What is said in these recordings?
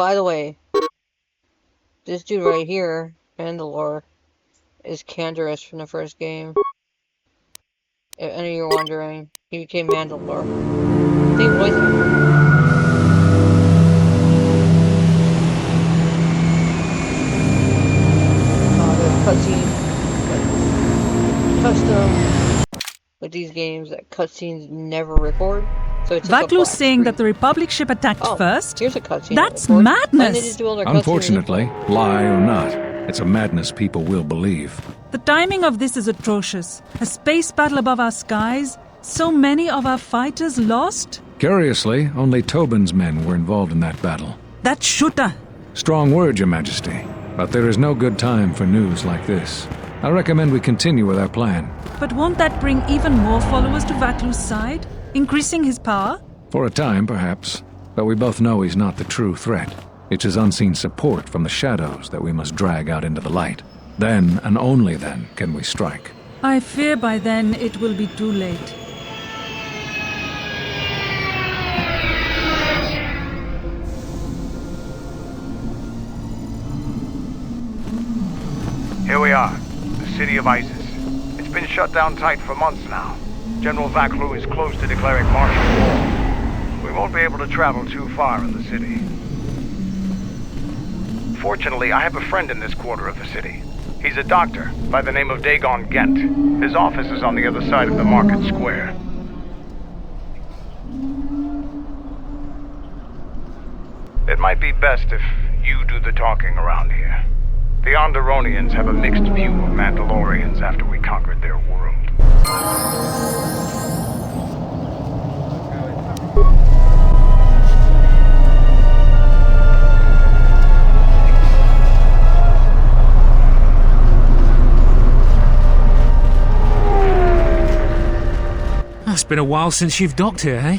By the way, this dude right here, Mandalore, is Canderous from the first game. If any of you are wondering, he became Mandalore. Same voice actor. There's cutscenes, like, custom with these games that cutscenes never record. So it's just Vaklu's saying that the Republic ship attacked first? Here's a cutscene. That's madness! Unfortunately, lie or not, it's a madness people will believe. The timing of this is atrocious. A space battle above our skies, so many of our fighters lost? Curiously, only Tobin's men were involved in that battle. That shooter! Strong word, Your Majesty. But there is no good time for news like this. I recommend we continue with our plan. But won't that bring even more followers to Vaklu's side? Increasing his power? For a time, perhaps. But we both know he's not the true threat. It's his unseen support from the shadows that we must drag out into the light. Then, and only then, can we strike. I fear by then it will be too late. Here we are, the city of Isis. It's been shut down tight for months now. General Vaklu is close to declaring martial law. We won't be able to travel too far in the city. Fortunately, I have a friend in this quarter of the city. He's a doctor by the name of Dagon Gent. His office is on the other side of the market square. It might be best if you do the talking around here. The Onderonians have a mixed view of Mandalorians after we conquered their world. It's been a while since you've docked here, eh?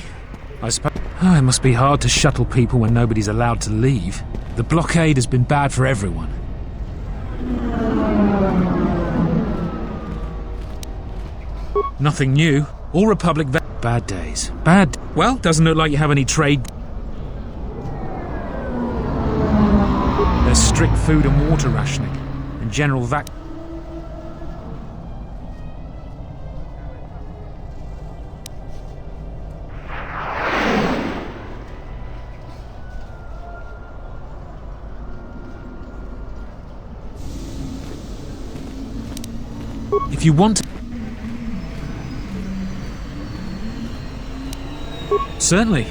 I suppose. Oh, it must be hard to shuttle people when nobody's allowed to leave. The blockade has been bad for everyone. Nothing new. All Republic bad days. Well, doesn't look like you have any trade. There's strict food and water rationing, and general If you want to... Certainly.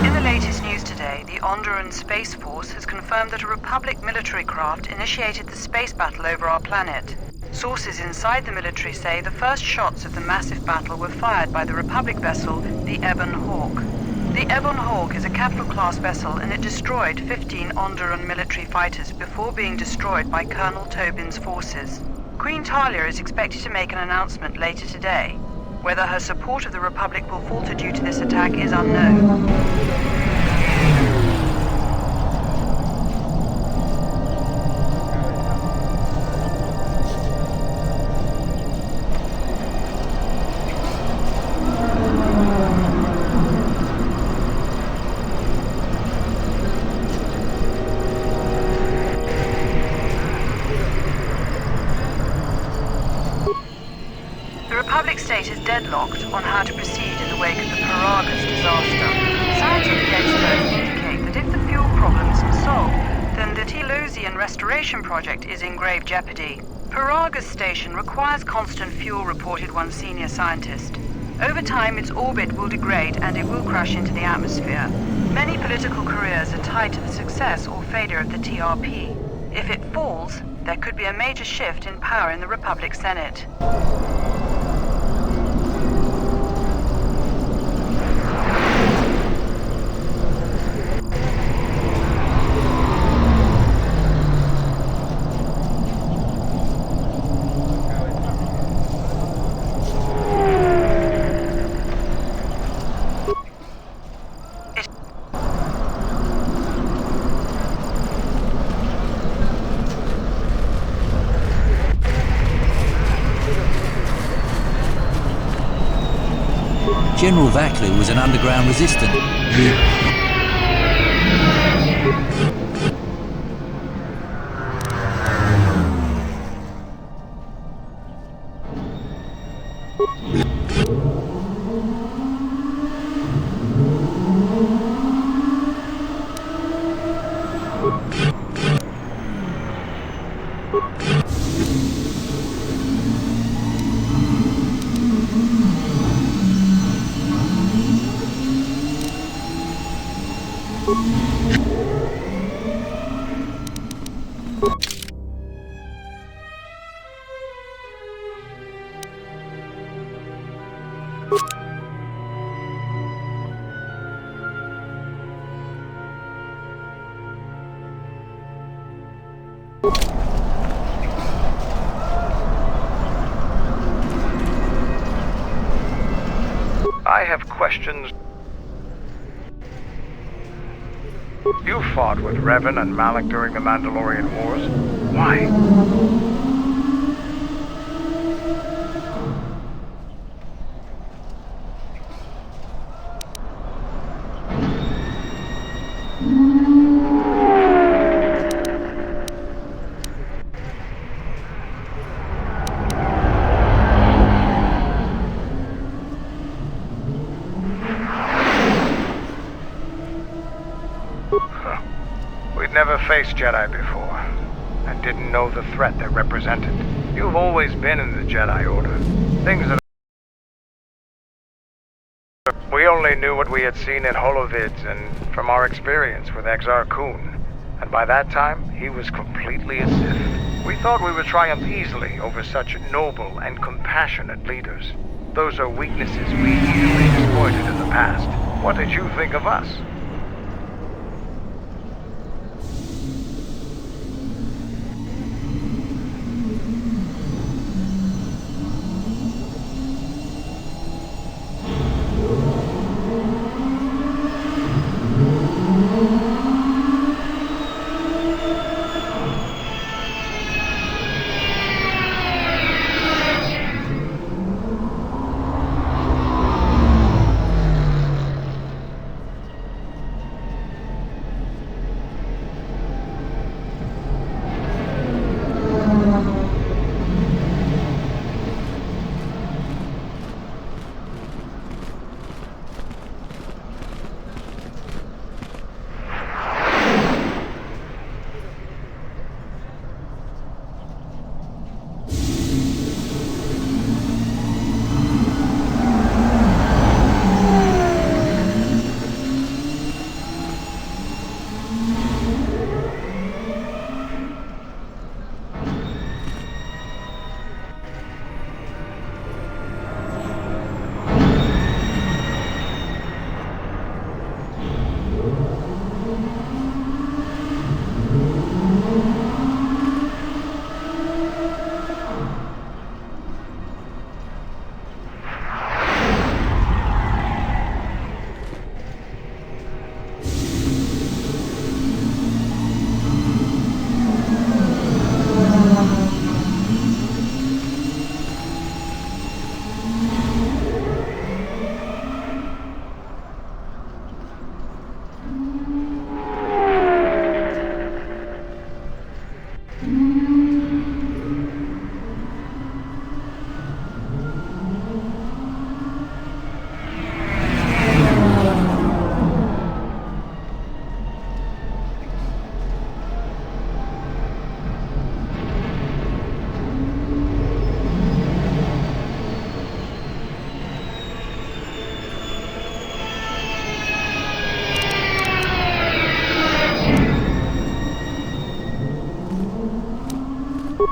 In the latest news today, the Onderon Space Force has confirmed that a Republic military craft initiated the space battle over our planet. Sources inside the military say the first shots of the massive battle were fired by the Republic vessel, the Ebon Hawk. The Ebon Hawk is a capital-class vessel and it destroyed 15 Onderon military fighters before being destroyed by Colonel Tobin's forces. Queen Talia is expected to make an announcement later today. Whether her support of the Republic will falter due to this attack is unknown. Is deadlocked on how to proceed in the wake of the Paragas disaster. Scientific experts indicate that if the fuel problem isn't solved, then the Telosian restoration project is in grave jeopardy. Paragas station requires constant fuel, reported one senior scientist. Over time, its orbit will degrade and it will crash into the atmosphere. Many political careers are tied to the success or failure of the TRP. If it falls, there could be a major shift in power in the Republic Senate. General Vaclu was an underground resistant. I have questions. You fought with Revan and Malak during the Mandalorian Wars. Why? We'd never faced Jedi before, and didn't know the threat they represented. You've always been in the Jedi Order. Things that... We only knew what we had seen in holovids and from our experience with Exar Kun. And by that time, he was completely a Sith. We thought we would triumph easily over such noble and compassionate leaders. Those are weaknesses we easily exploited in the past. What did you think of us?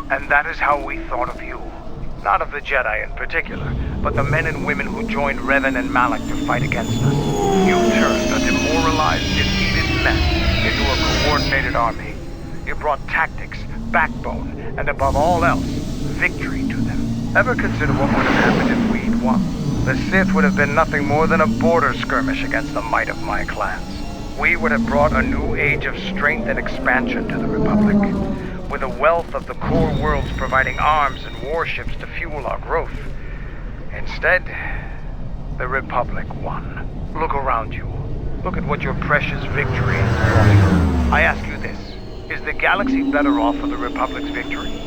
And that is how we thought of you. Not of the Jedi in particular, but the men and women who joined Revan and Malak to fight against us. You turned a demoralized, defeated mess into a coordinated army. You brought tactics, backbone, and above all else, victory to them. Ever consider what would have happened if we'd won? The Sith would have been nothing more than a border skirmish against the might of my clans. We would have brought a new age of strength and expansion to the Republic, with a wealth of the core worlds providing arms and warships to fuel our growth. Instead, The Republic won. Look around you. Look at what your precious victory has brought you. I ask you this. Is the galaxy better off for the Republic's victory?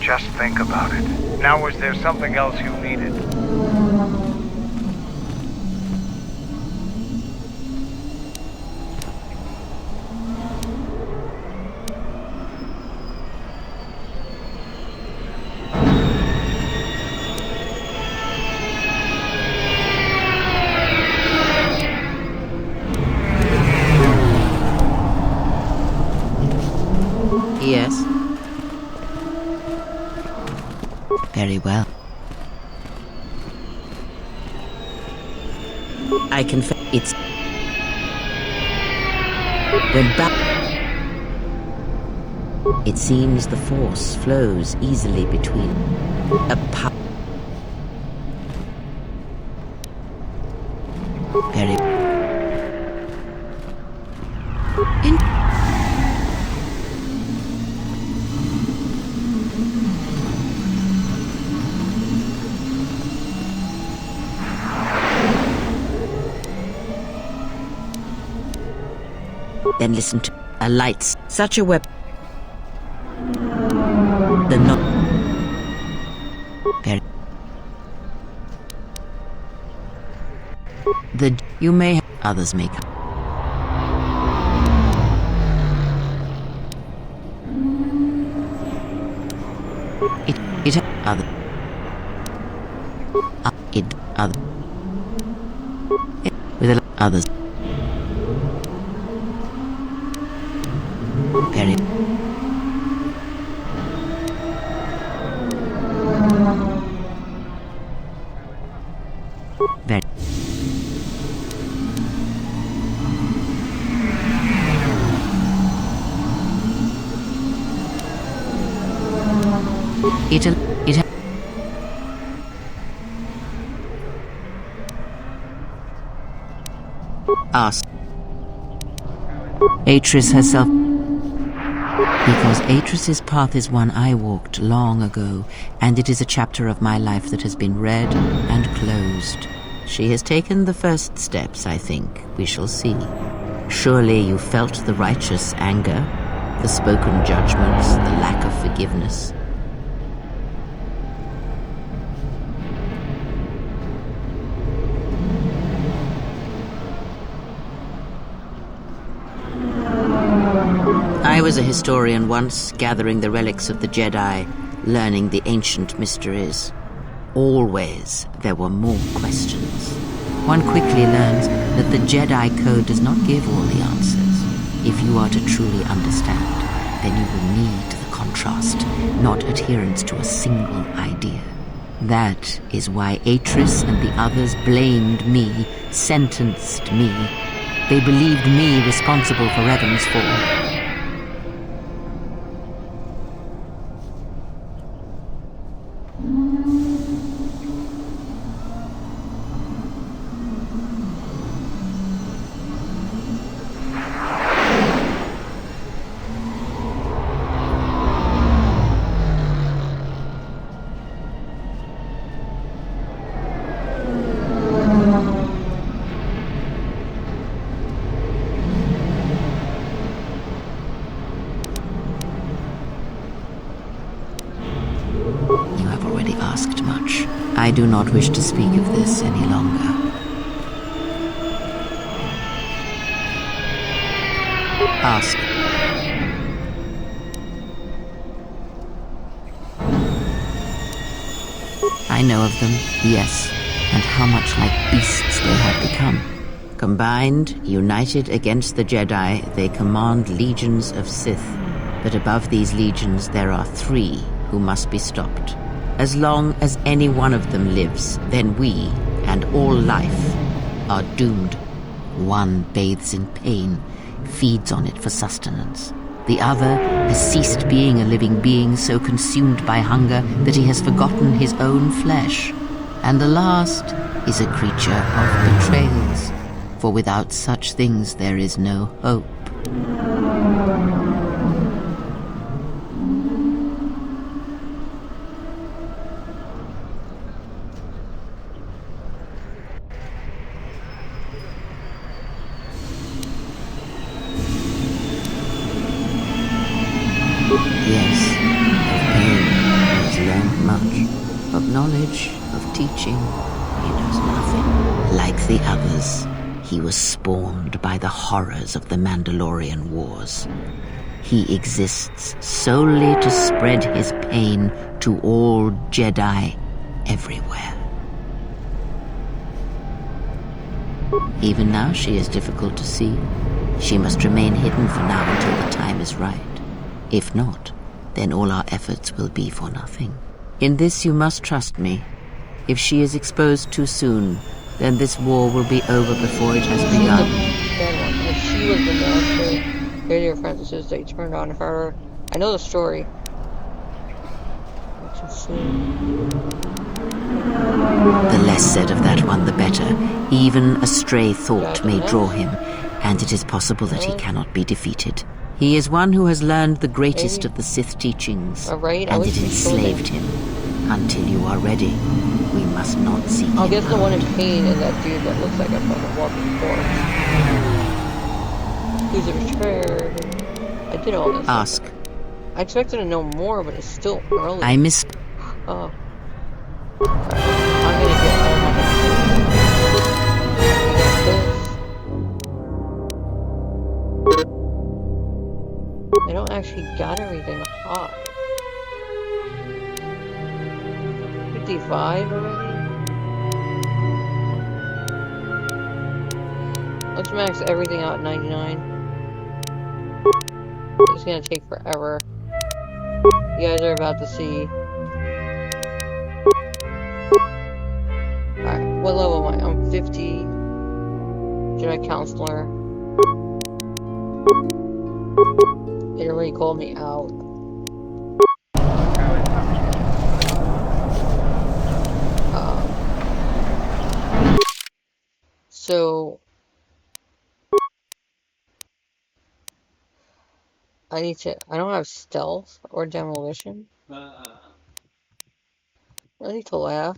Just think about it. Now, was there something else you needed? Yes. Very well. I confess it's... When back... It seems the Force flows easily between a power... Very... Then listen to a lights. Such a weapon. The not. Very. The you may have others make. It other. It other. With others. Very. Very. It asked Atris herself. Because Atris's path is one I walked long ago, and it is a chapter of my life that has been read and closed. She has taken the first steps, I think. We shall see. Surely you felt the righteous anger, the spoken judgments, the lack of forgiveness. I was a historian once, gathering the relics of the Jedi, learning the ancient mysteries. Always there were more questions. One quickly learns that the Jedi Code does not give all the answers. If you are to truly understand, then you will need the contrast, not adherence to a single idea. That is why Atris and the others blamed me, sentenced me. They believed me responsible for Revan's fall. asked much. I do not wish to speak of this any longer. Ask. I know of them, yes, and how much like beasts they have become. Combined, united against the Jedi, they command legions of Sith. But above these legions there are 3 who must be stopped. As long as any one of them lives, then we, and all life, are doomed. One bathes in pain, feeds on it for sustenance. The other has ceased being a living being, so consumed by hunger that he has forgotten his own flesh. And the last is a creature of betrayals, for without such things there is no hope. Yes, of pain he has learned much. Of knowledge, of teaching, he knows nothing. Like the others, he was spawned by the horrors of the Mandalorian Wars. He exists solely to spread his pain to all Jedi everywhere. Even now she is difficult to see. She must remain hidden for now until the time is right. If not, then all our efforts will be for nothing. In this you must trust me. If she is exposed too soon, then this war will be over before it has begun. If she was the military, radio apprentices, they turned on her. I know the story. Too soon. The less said of that one, the better. Even a stray thought may draw him, and it is possible that he cannot be defeated. He is one who has learned the greatest of the Sith teachings, and it enslaved him. Until you are ready, we must not seek him I'll get the out. one in pain and that dude that looks like a fucking walking corpse. Who's a betrayer? I did all this. Ask. I expected to know more, but it's still early. I miss... Oh. I'm gonna get all my I don't actually got everything hot. 55 already? Let's max everything out at 99. It's gonna take forever. You guys are about to see. Alright, what level am I? I'm 50. Jedi Counselor. It already called me out. So I don't have stealth or demolition. I need to laugh.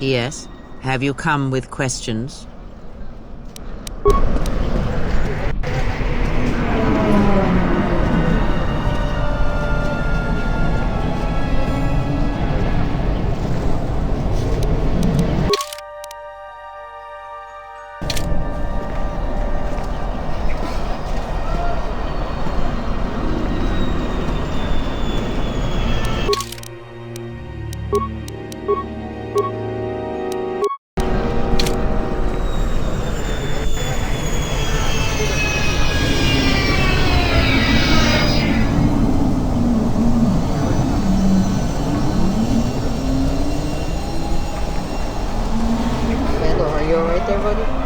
Yes? Have you come with questions? Mandel, are you alright there, buddy?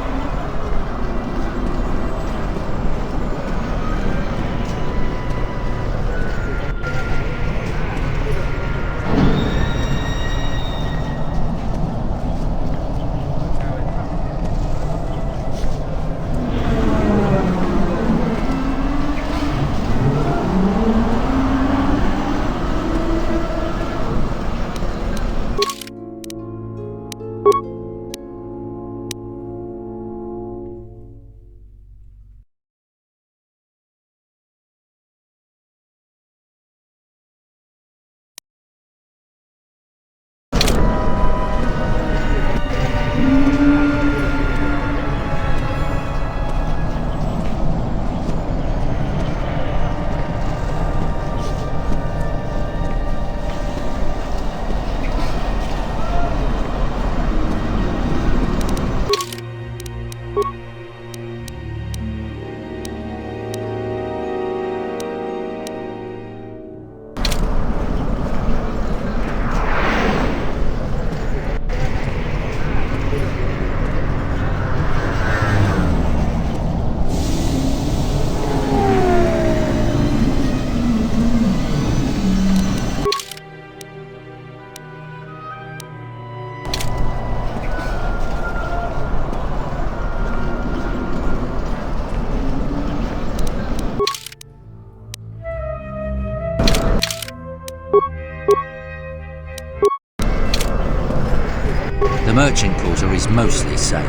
The merchant quarter is mostly safe.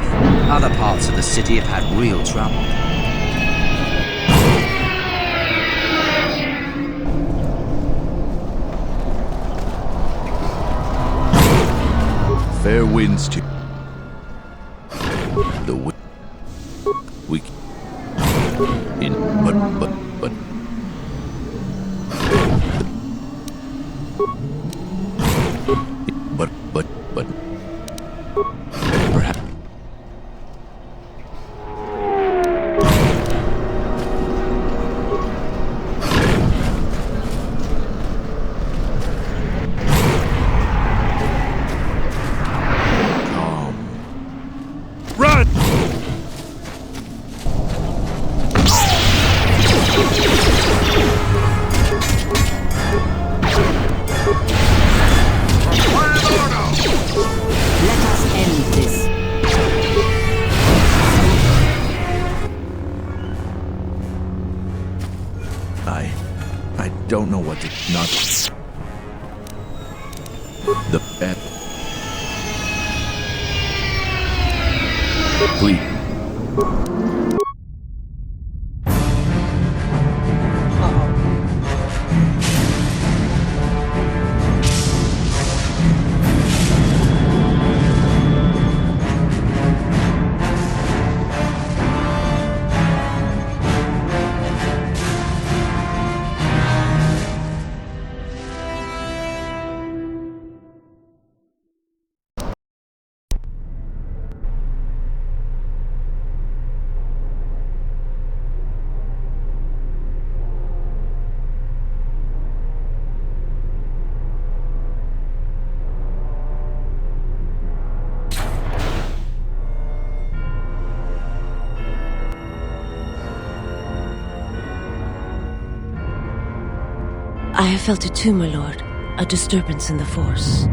Other parts of the city have had real trouble. Fair winds to the we in but perhaps Run! Let us end this. I don't know what to not the bed. Please. I have felt it too, my lord. A disturbance in the Force.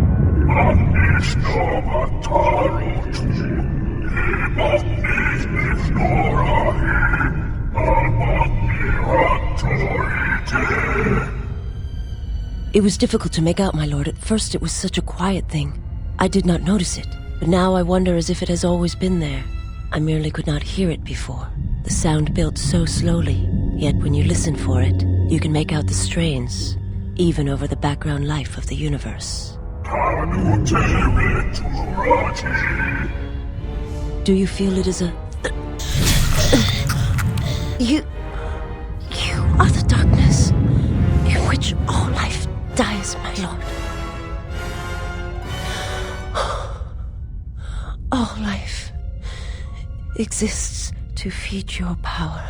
It was difficult to make out, my lord. At first it was such a quiet thing. I did not notice it. But now I wonder as if it has always been there. I merely could not hear it before. The sound built so slowly, yet when you listen for it, you can make out the strains, even over the background life of the universe. Do you feel it is a... You are the darkness in which all life dies, my lord. All life exists to feed your power.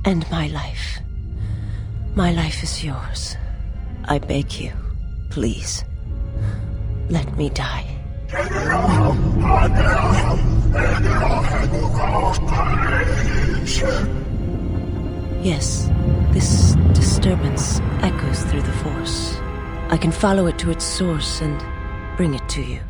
And my life is yours. I beg you, please, let me die. Yes, this disturbance echoes through the Force. I can follow it to its source and bring it to you.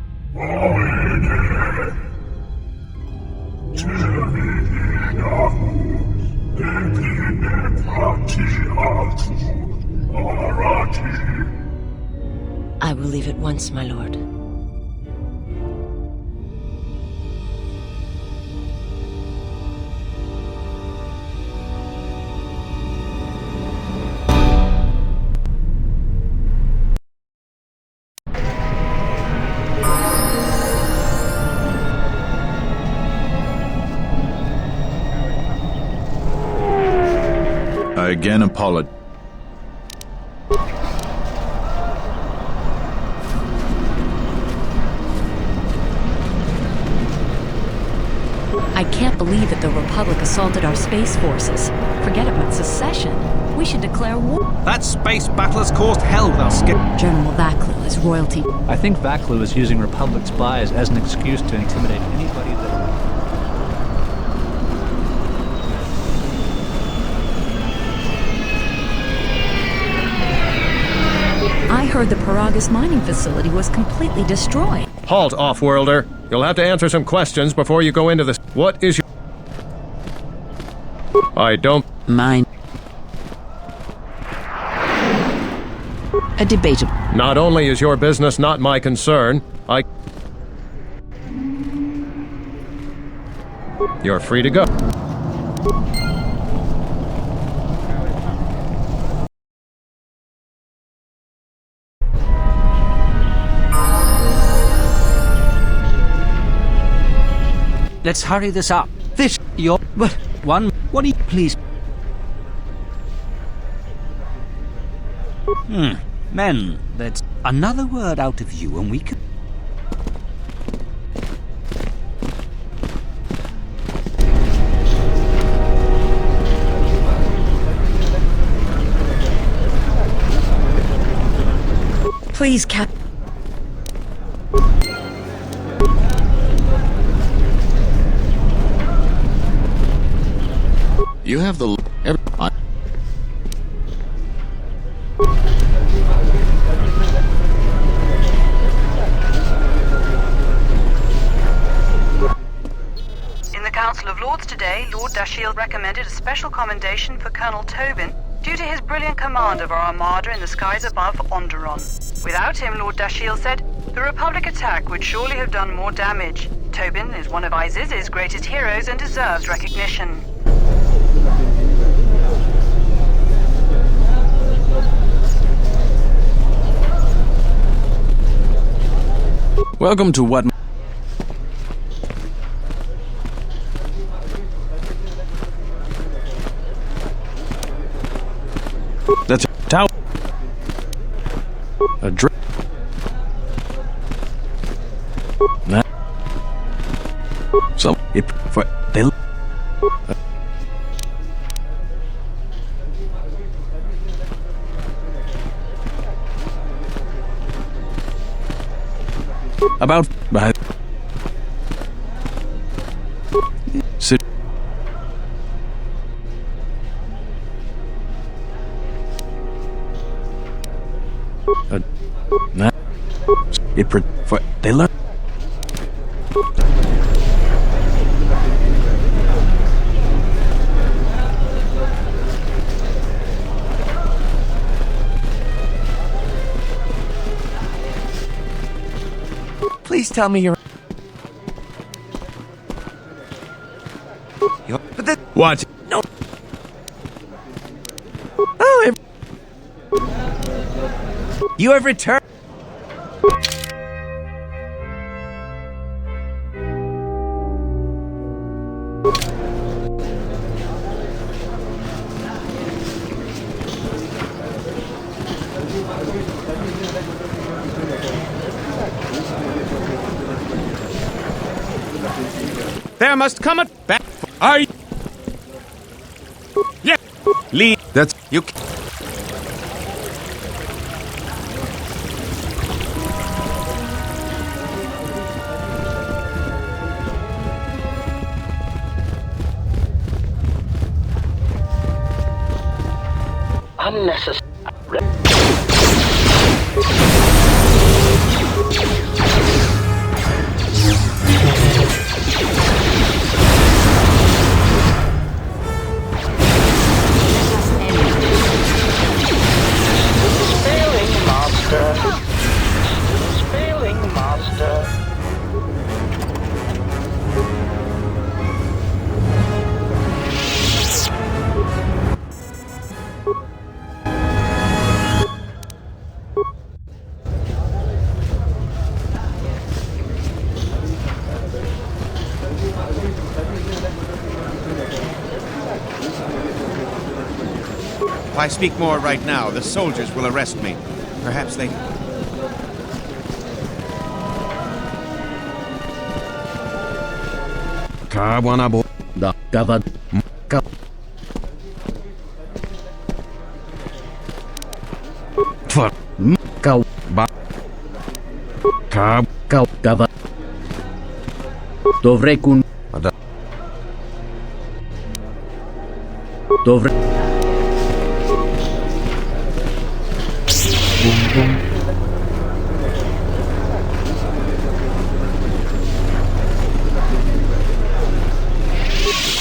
I will leave at once, my lord. I again apologize. I can't believe that the Republic assaulted our space forces. Forget about secession. We should declare war. That space battle has caused hell with our General Vaklu is royalty. I think Vaklu is using Republic spies as an excuse to intimidate anybody that... I heard the Paragus mining facility was completely destroyed. Halt, off-worlder. You'll have to answer some questions before you go into this. What is your... I don't... Mine. A debatable... Not only is your business not my concern, You're free to go. Let's hurry this up. But what do you please? Men, that's another word out of you and we can... Please, Cap. You have the... In the Council of Lords today, Lord Dashiell recommended a special commendation for Colonel Tobin due to his brilliant command of our armada in the skies above Onderon. Without him, Lord Dashiell said, the Republic attack would surely have done more damage. Tobin is one of Iziz's greatest heroes and deserves recognition. Welcome to what... That's a tower. A drink. That. So it for they. About by. Sit. That it for they learn. Please tell me you're... You have returned. There must come a back. I. Yeah. Leave. That's you. Unnecessary. Spailing master. If I speak more right now, the soldiers will arrest me. Perhaps they... Kawanabo da Gavad Ka For Kau Ba Ka Kau Gavad Dovrekun Ada Dovre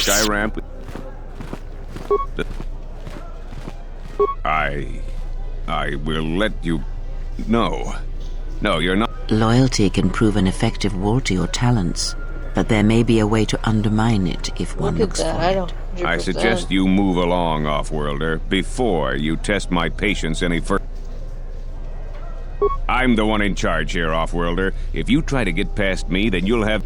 Sky ramp. I will let you know. No, you're not. Loyalty can prove an effective wall to your talents, but there may be a way to undermine it if one looks for it. I suggest you move along, Off-Worlder, before you test my patience any further. I'm the one in charge here, Off-Worlder. If you try to get past me, then you'll have...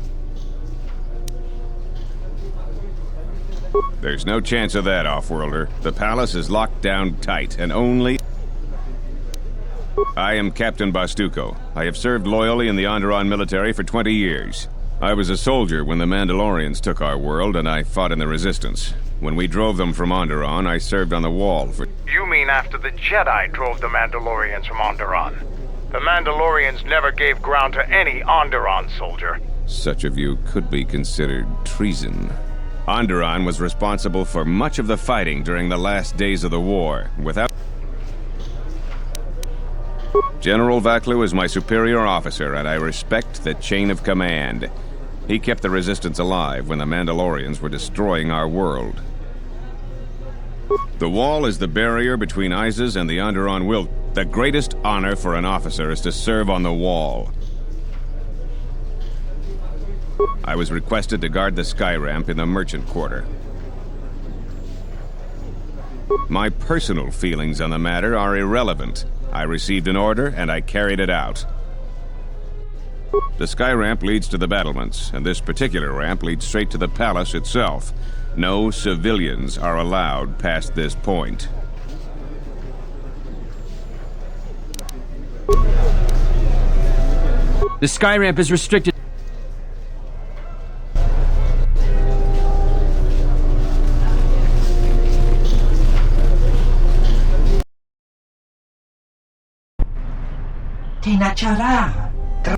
There's no chance of that, Off-Worlder. The palace is locked down tight, and only... I am Captain Bastuco. I have served loyally in the Onderon military for 20 years. I was a soldier when the Mandalorians took our world, and I fought in the Resistance. When we drove them from Onderon, I served on the Wall for... You mean after the Jedi drove the Mandalorians from Onderon? The Mandalorians never gave ground to any Onderon soldier. Such of you could be considered treason. Onderon was responsible for much of the fighting during the last days of the war. Without... General Vaklu is my superior officer, and I respect the chain of command. He kept the Resistance alive when the Mandalorians were destroying our world. The Wall is the barrier between Isis and the Onderon will. The greatest honor for an officer is to serve on the Wall. I was requested to guard the sky ramp in the merchant quarter. My personal feelings on the matter are irrelevant. I received an order, and I carried it out. The sky ramp leads to the battlements, and this particular ramp leads straight to the palace itself. No civilians are allowed past this point. The sky ramp is restricted. Tinacara. Are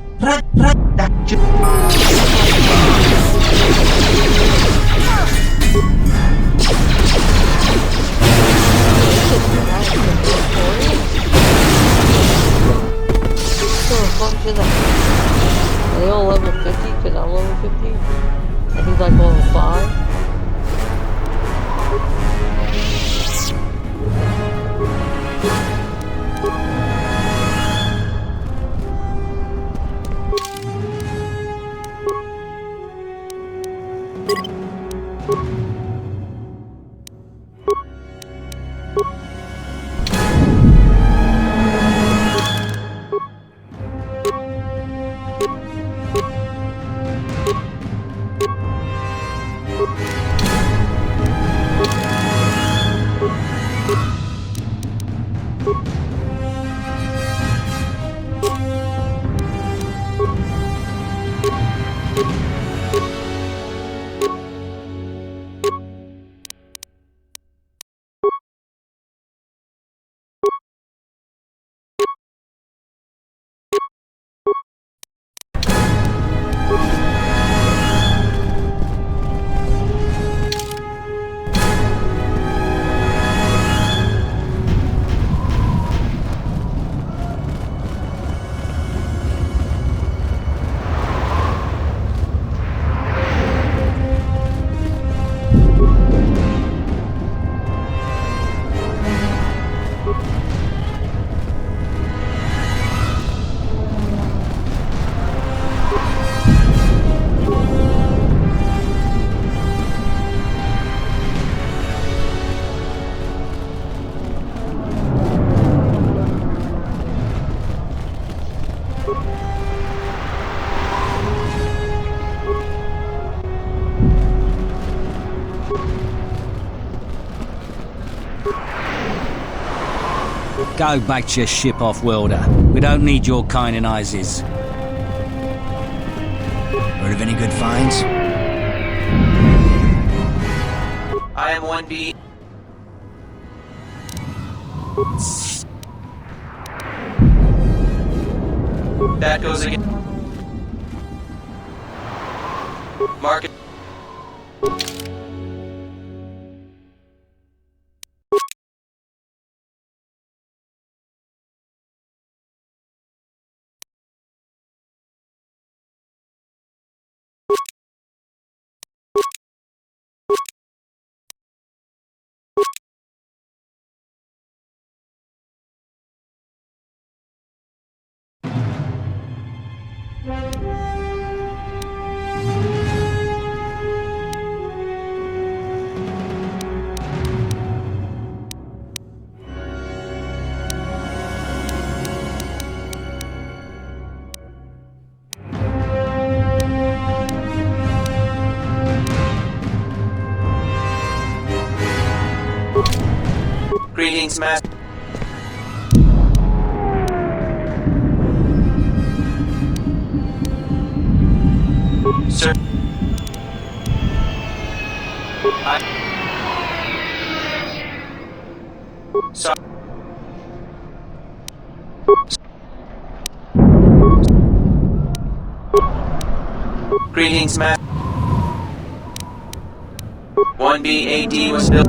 they all level 50? Because I'm level 50. And he's like level 5. Go back to your ship, off-worlder. We don't need your kind and eyes. Heard of any good finds? I am 1B. That goes again. Market. Greetings, Master. Sir. Sorry. Greetings, Master. 1B AD was built.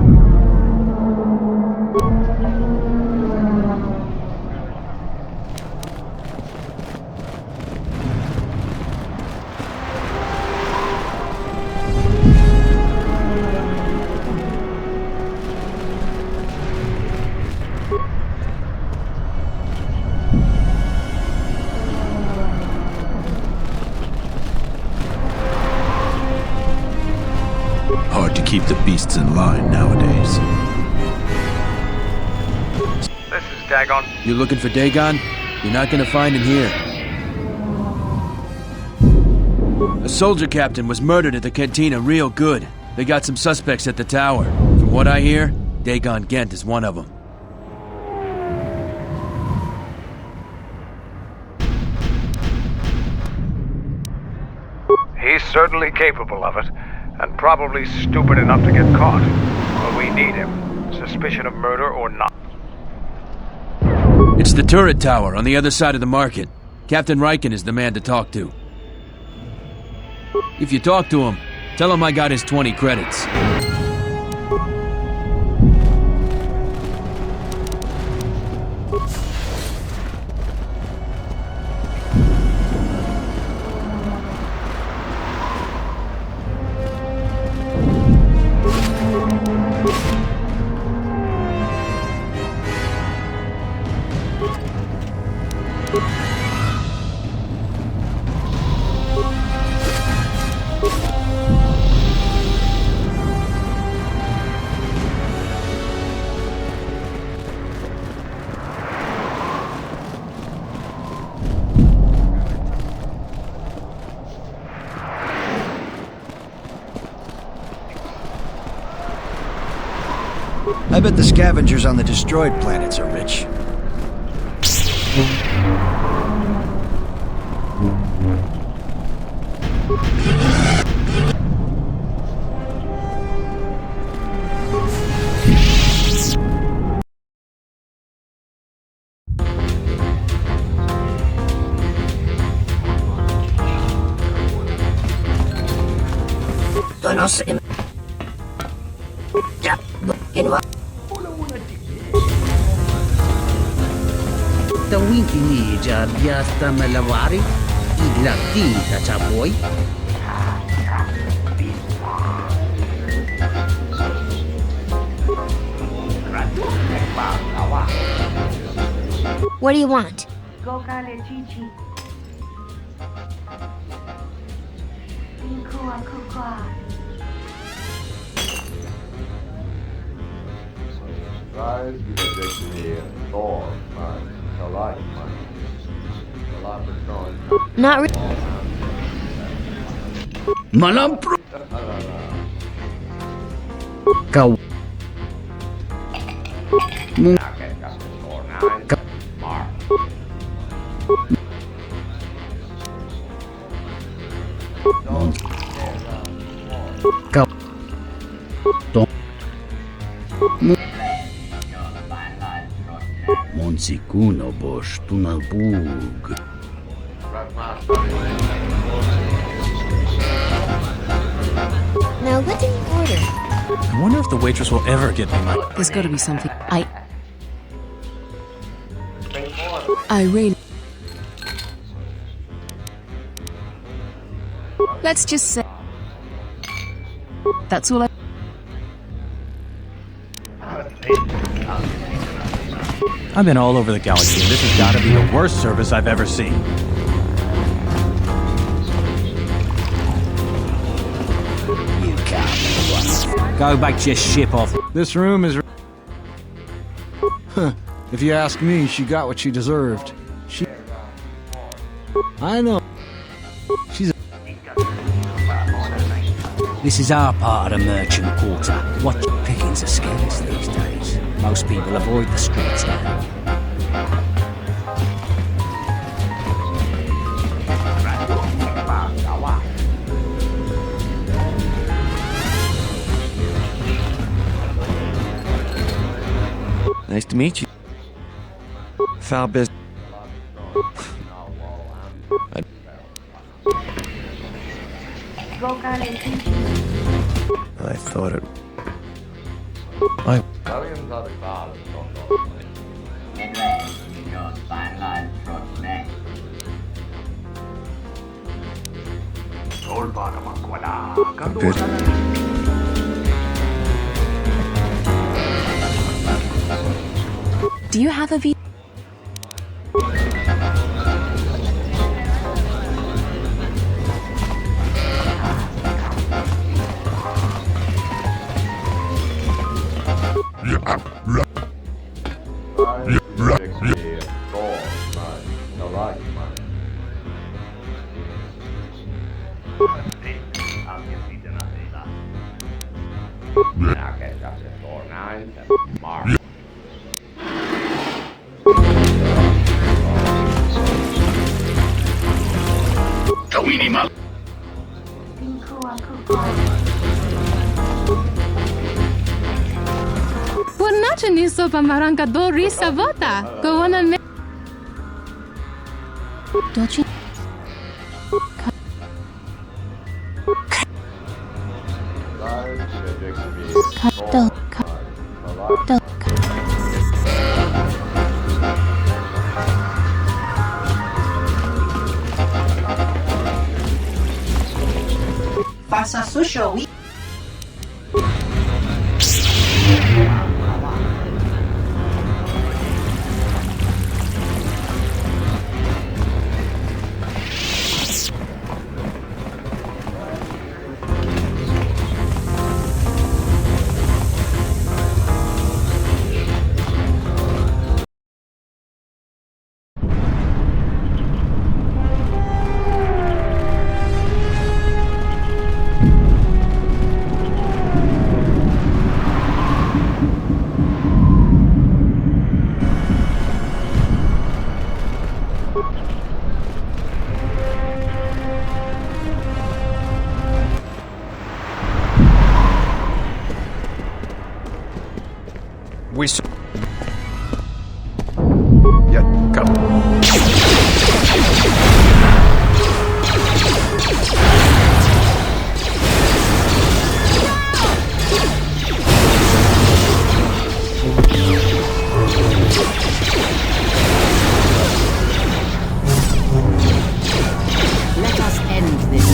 Hard to keep the beasts in line nowadays. This is Dagon. You looking for Dagon? You're not gonna find him here. A soldier captain was murdered at the cantina real good. They got some suspects at the tower. From what I hear, Dagon Gent is one of them. He's certainly capable of it, and probably stupid enough to get caught. But we need him, suspicion of murder or not. It's the turret tower on the other side of the market. Captain Riken is the man to talk to. If you talk to him, tell him I got his 20 credits. I bet the scavengers on the destroyed planets are rich. Tawinki Jarbiasta Malavari, Iglati Tachaboy. What do you want? Not really. Malampro. Kau. Monsikuno boš tu na bug. Now, what did you order? I wonder if the waitress will ever get me my... There's gotta be something. I really... Let's just say... That's all I... I've been all over the galaxy, and this has got to be the worst service I've ever seen. You can't. Go back to your ship off. This room is... If you ask me, she got what she deserved. I know. This is our part of the merchant quarter. What pickings are scarce these days. Most people avoid the streets now. Nice to meet you. Foul business. I thought it... Do you have a V? Purnače niso pa maranka do risa vota, ko ona me... Don't you... Faça sushi. We saw... Yeah, come. Let us end this.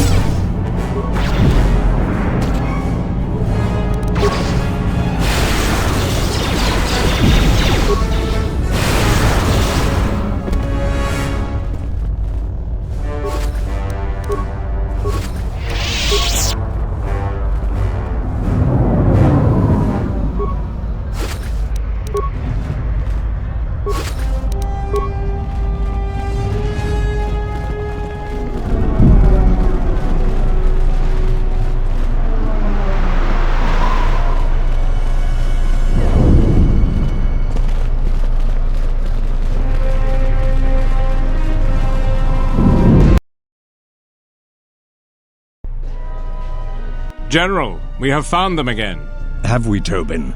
General, we have found them again. Have we, Tobin?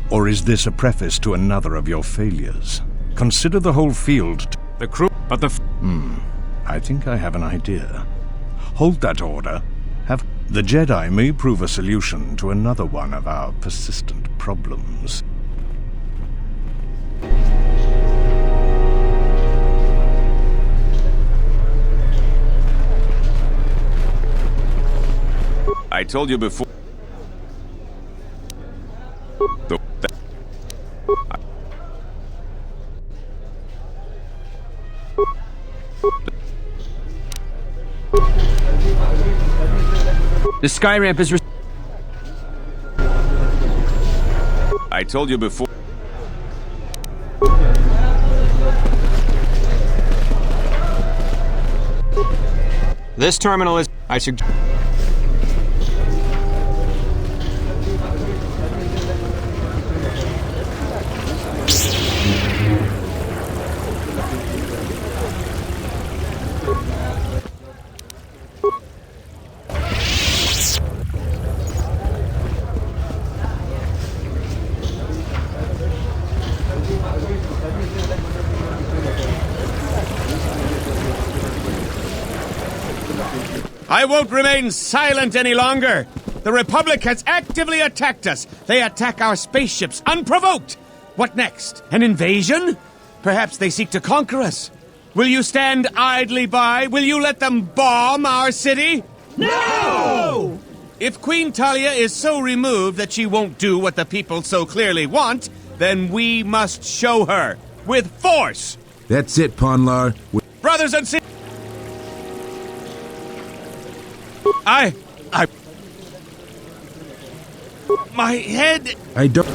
Or is this a preface to another of your failures? Consider the whole field. The crew, but the... I think I have an idea. Hold that order. The Jedi may prove a solution to another one of our persistent problems. I told you before. The sky ramp is... I told you before. This terminal is... I suggest... I won't remain silent any longer. The Republic has actively attacked us. They attack our spaceships unprovoked. What next? An invasion? Perhaps they seek to conquer us. Will you stand idly by? Will you let them bomb our city? No! If Queen Talia is so removed that she won't do what the people so clearly want, then we must show her. With force! That's it, Ponlar. Brothers and sisters... My head... I don't...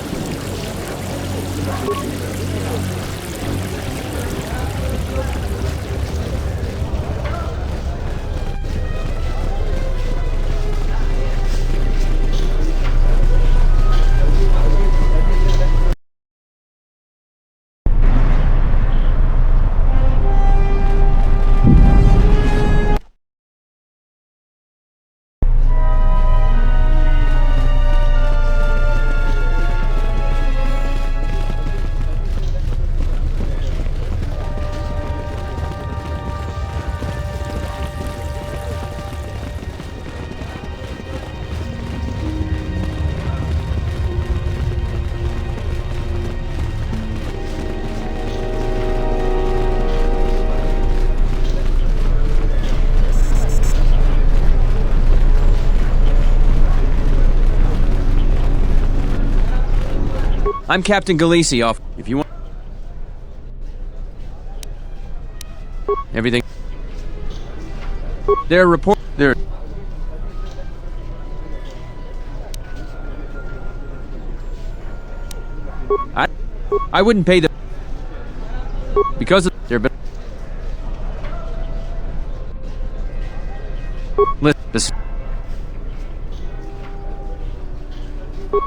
I'm Captain Galisi off. If you want... Everything... Their report... Their... I wouldn't pay the... Because of their... Listen,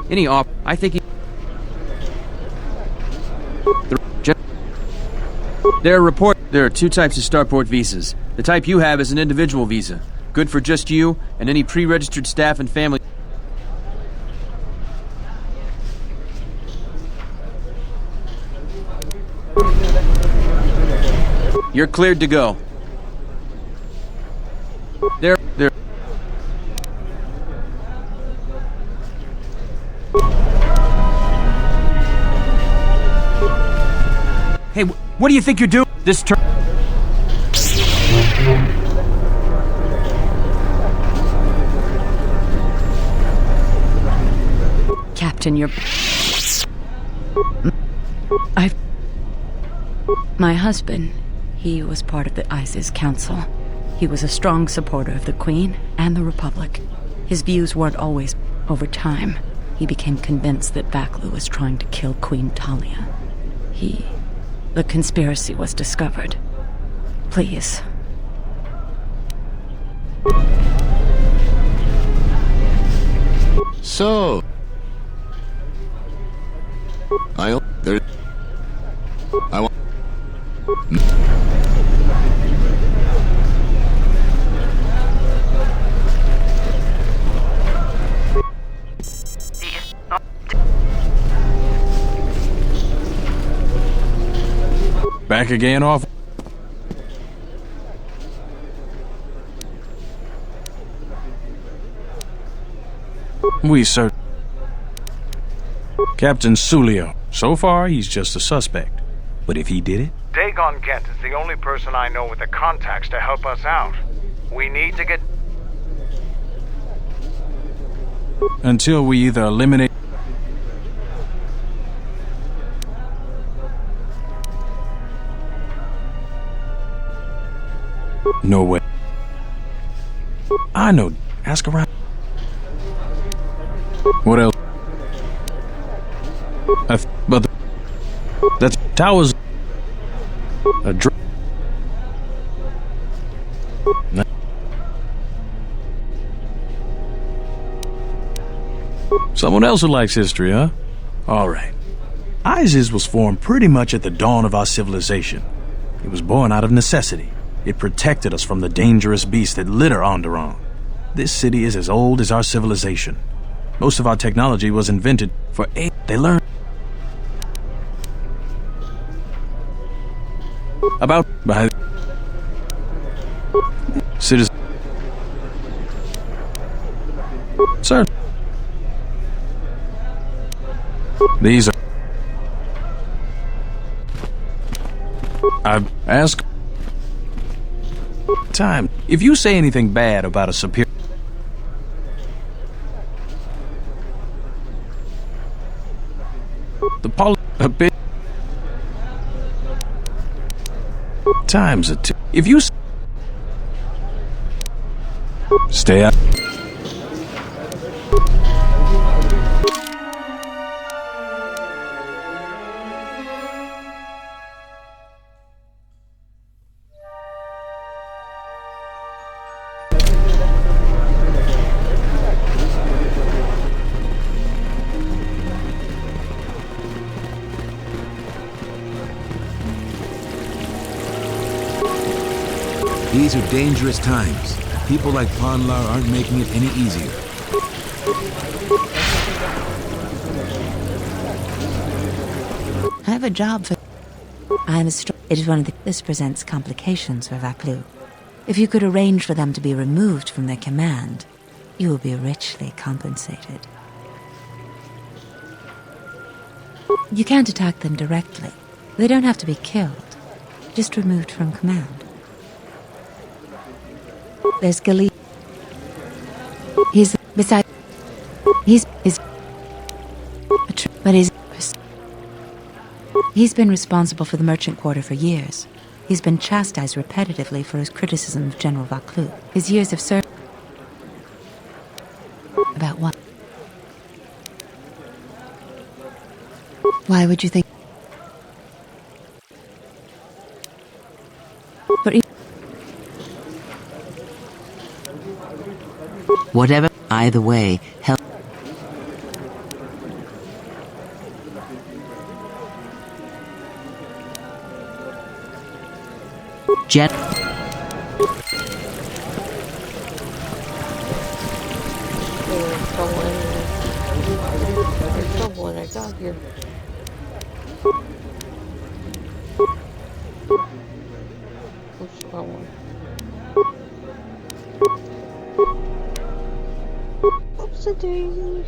any off... I think he... Their report... There are two types of starport visas. The type you have is an individual visa. Good for just you and any pre-registered staff and family. You're cleared to go. There... Hey, what do you think you're doing? This turn... Captain, you're... My husband, he was part of the ISIS Council. He was a strong supporter of the Queen and the Republic. His views weren't always... Over time, he became convinced that Vaklu was trying to kill Queen Talia. The conspiracy was discovered. Please. So... I want... Back again off. We search Captain Sulio. So far, he's just a suspect. But if he did it? Dagon Gent is the only person I know with the contacts to help us out. We need to get... Until we either eliminate... No way. I know. Ask around. What else? But that's towers. A Someone else who likes history, huh? All right. ISIS was formed pretty much at the dawn of our civilization. It was born out of necessity. It protected us from the dangerous beasts that litter Onderon. This city is as old as our civilization. Most of our technology was invented for aid. They learned about by citizens. Sir, these are... I've asked time. If you say anything bad about a superior... a bit... Times a two. If you... Stay out. These are dangerous times. People like Ponlar aren't making it any easier. I have a job for... I am a It is one of the... This presents complications for Vaclu. If you could arrange for them to be removed from their command, you will be richly compensated. You can't attack them directly. They don't have to be killed. Just removed from command. There's Gali. He's beside. He's been responsible for the merchant quarter for years. He's been chastised repetitively for his criticism of General Vaclu. His years of service. About what? Why would you think? Whatever, either way, help. Jet. There's trouble when I got here. Oops, wrong one. Oopsie-daisy.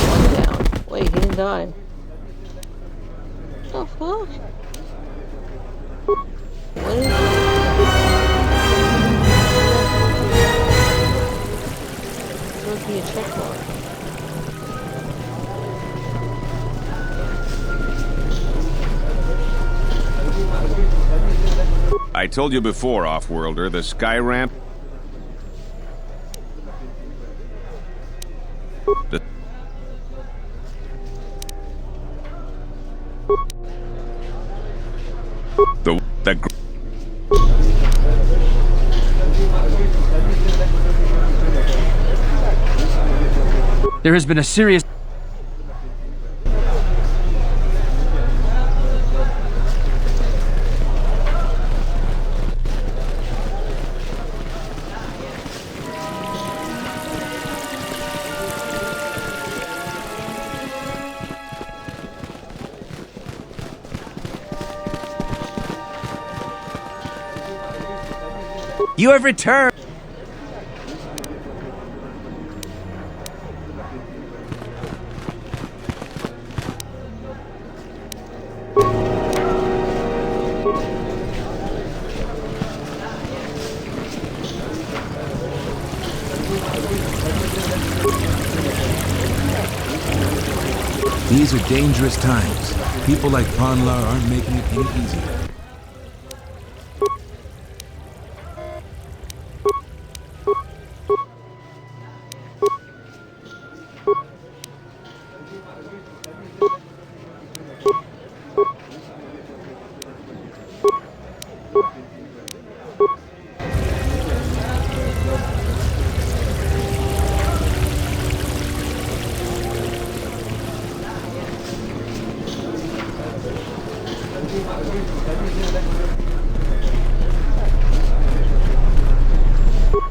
One down. Wait, he didn't die. What the fuck? What is it? Supposed to be a check mark. I told you before, Off-Worlder, the sky ramp... There has been a serious... You have returned! These are dangerous times. People like Ponlar aren't making it any easier.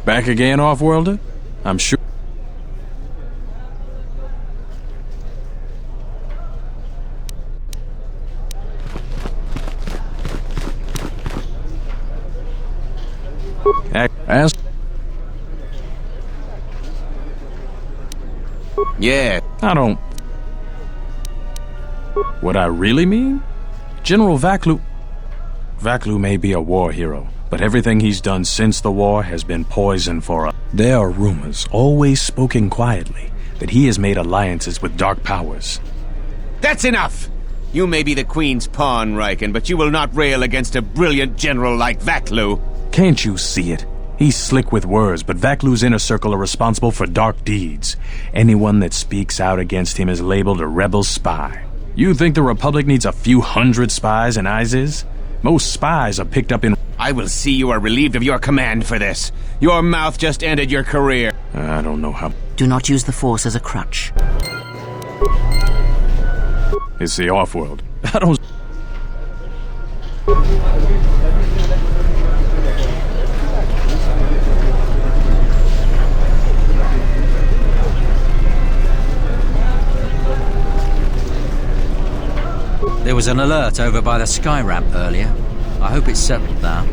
Back again, Off-Worlder? I'm sure. Ask. Yeah. I don't. What I really mean? General Vaklu may be a war hero, but everything he's done since the war has been poison for us. There are rumors, always spoken quietly, that he has made alliances with dark powers. That's enough! You may be the Queen's pawn, Riken, but you will not rail against a brilliant general like Vaklu. Can't you see it? He's slick with words, but Vaklu's inner circle are responsible for dark deeds. Anyone that speaks out against him is labeled a rebel spy. You think the Republic needs a few hundred spies in Isis? Most spies are picked up in... I will see you are relieved of your command for this. Your mouth just ended your career. I don't know how... Do not use the Force as a crutch. It's the Off-World. I don't... There was an alert over by the sky ramp earlier. I hope it's settled now.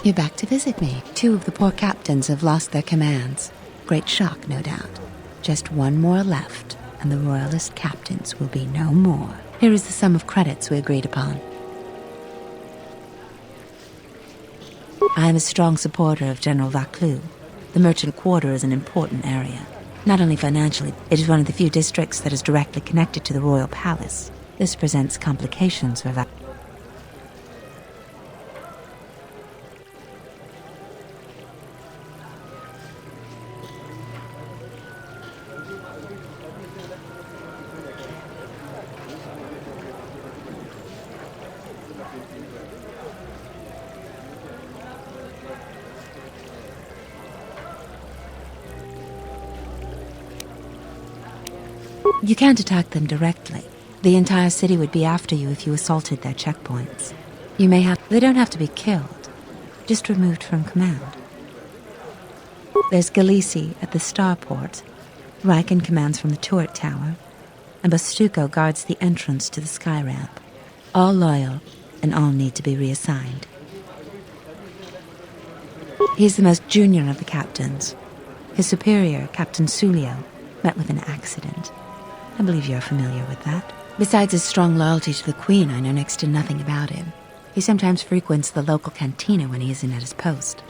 You're back to visit me. 2 of the poor captains have lost their commands. Great shock, no doubt. Just 1 more left, and the Royalist captains will be no more. Here is the sum of credits we agreed upon. I am a strong supporter of General Vaklu. The Merchant Quarter is an important area. Not only financially, it is one of the few districts that is directly connected to the Royal Palace. This presents complications for Vaklu. You can't attack them directly. The entire city would be after you if you assaulted their checkpoints. You may have... They don't have to be killed, just removed from command. There's Galisi at the starport. Riken commands from the turret tower, and Bastuco guards the entrance to the sky ramp. All loyal, and all need to be reassigned. He's the most junior of the captains. His superior, Captain Sulio, met with an accident. I believe you're familiar with that. Besides his strong loyalty to the Queen, I know next to nothing about him. He sometimes frequents the local cantina when he isn't at his post.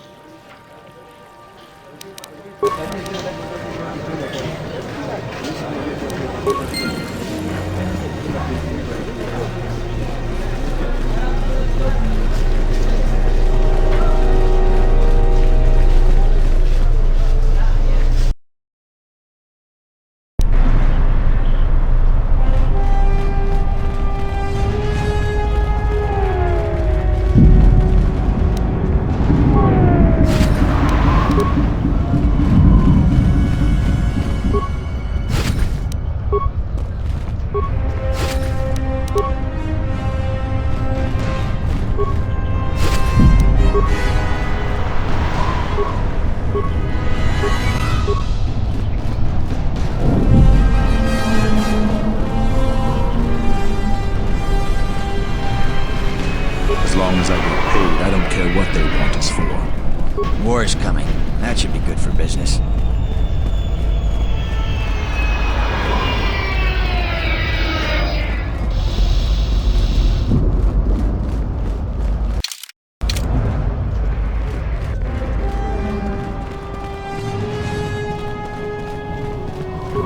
they're what they want us for. War is coming. That should be good for business.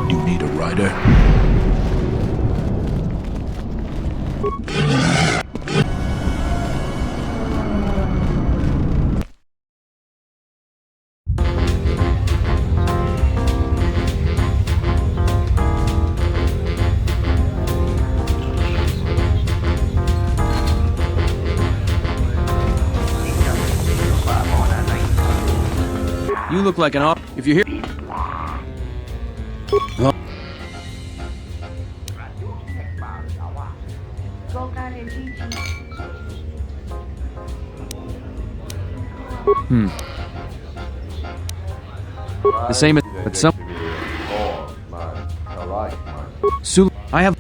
You need a rider? You look like an op. If you're here. Oh. The same as. But some. Sulu. I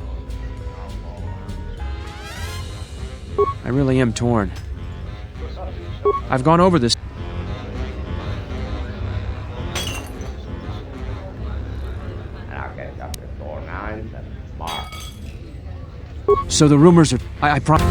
really am torn. I've gone over this. So the rumors are. I promise.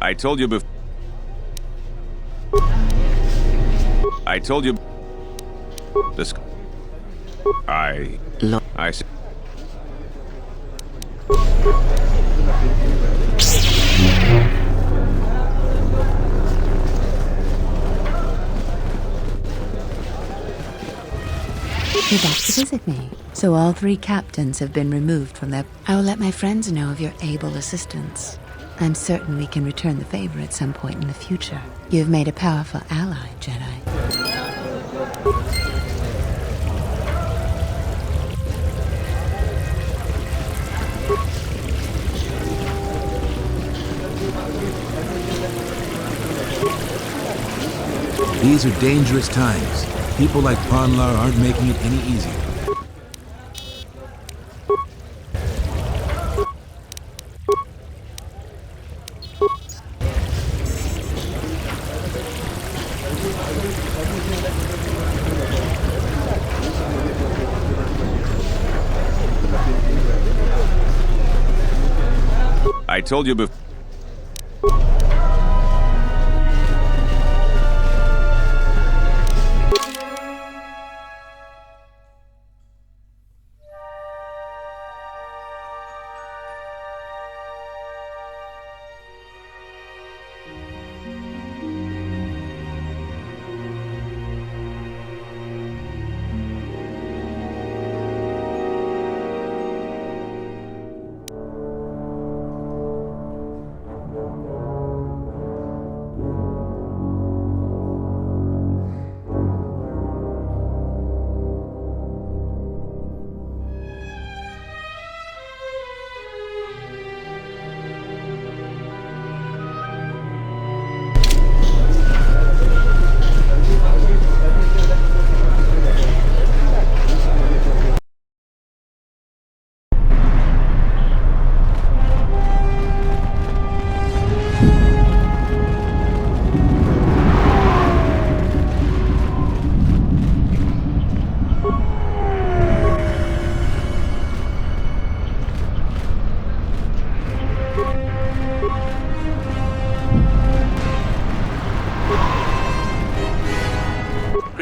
I told you before. I told you. This. I said. You're back to visit me. So all 3 captains have been removed from their... I will let my friends know of your able assistance. I'm certain we can return the favor at some point in the future. You've made a powerful ally, Jedi. These are dangerous times. People like Ponlar aren't making it any easier. I told you before.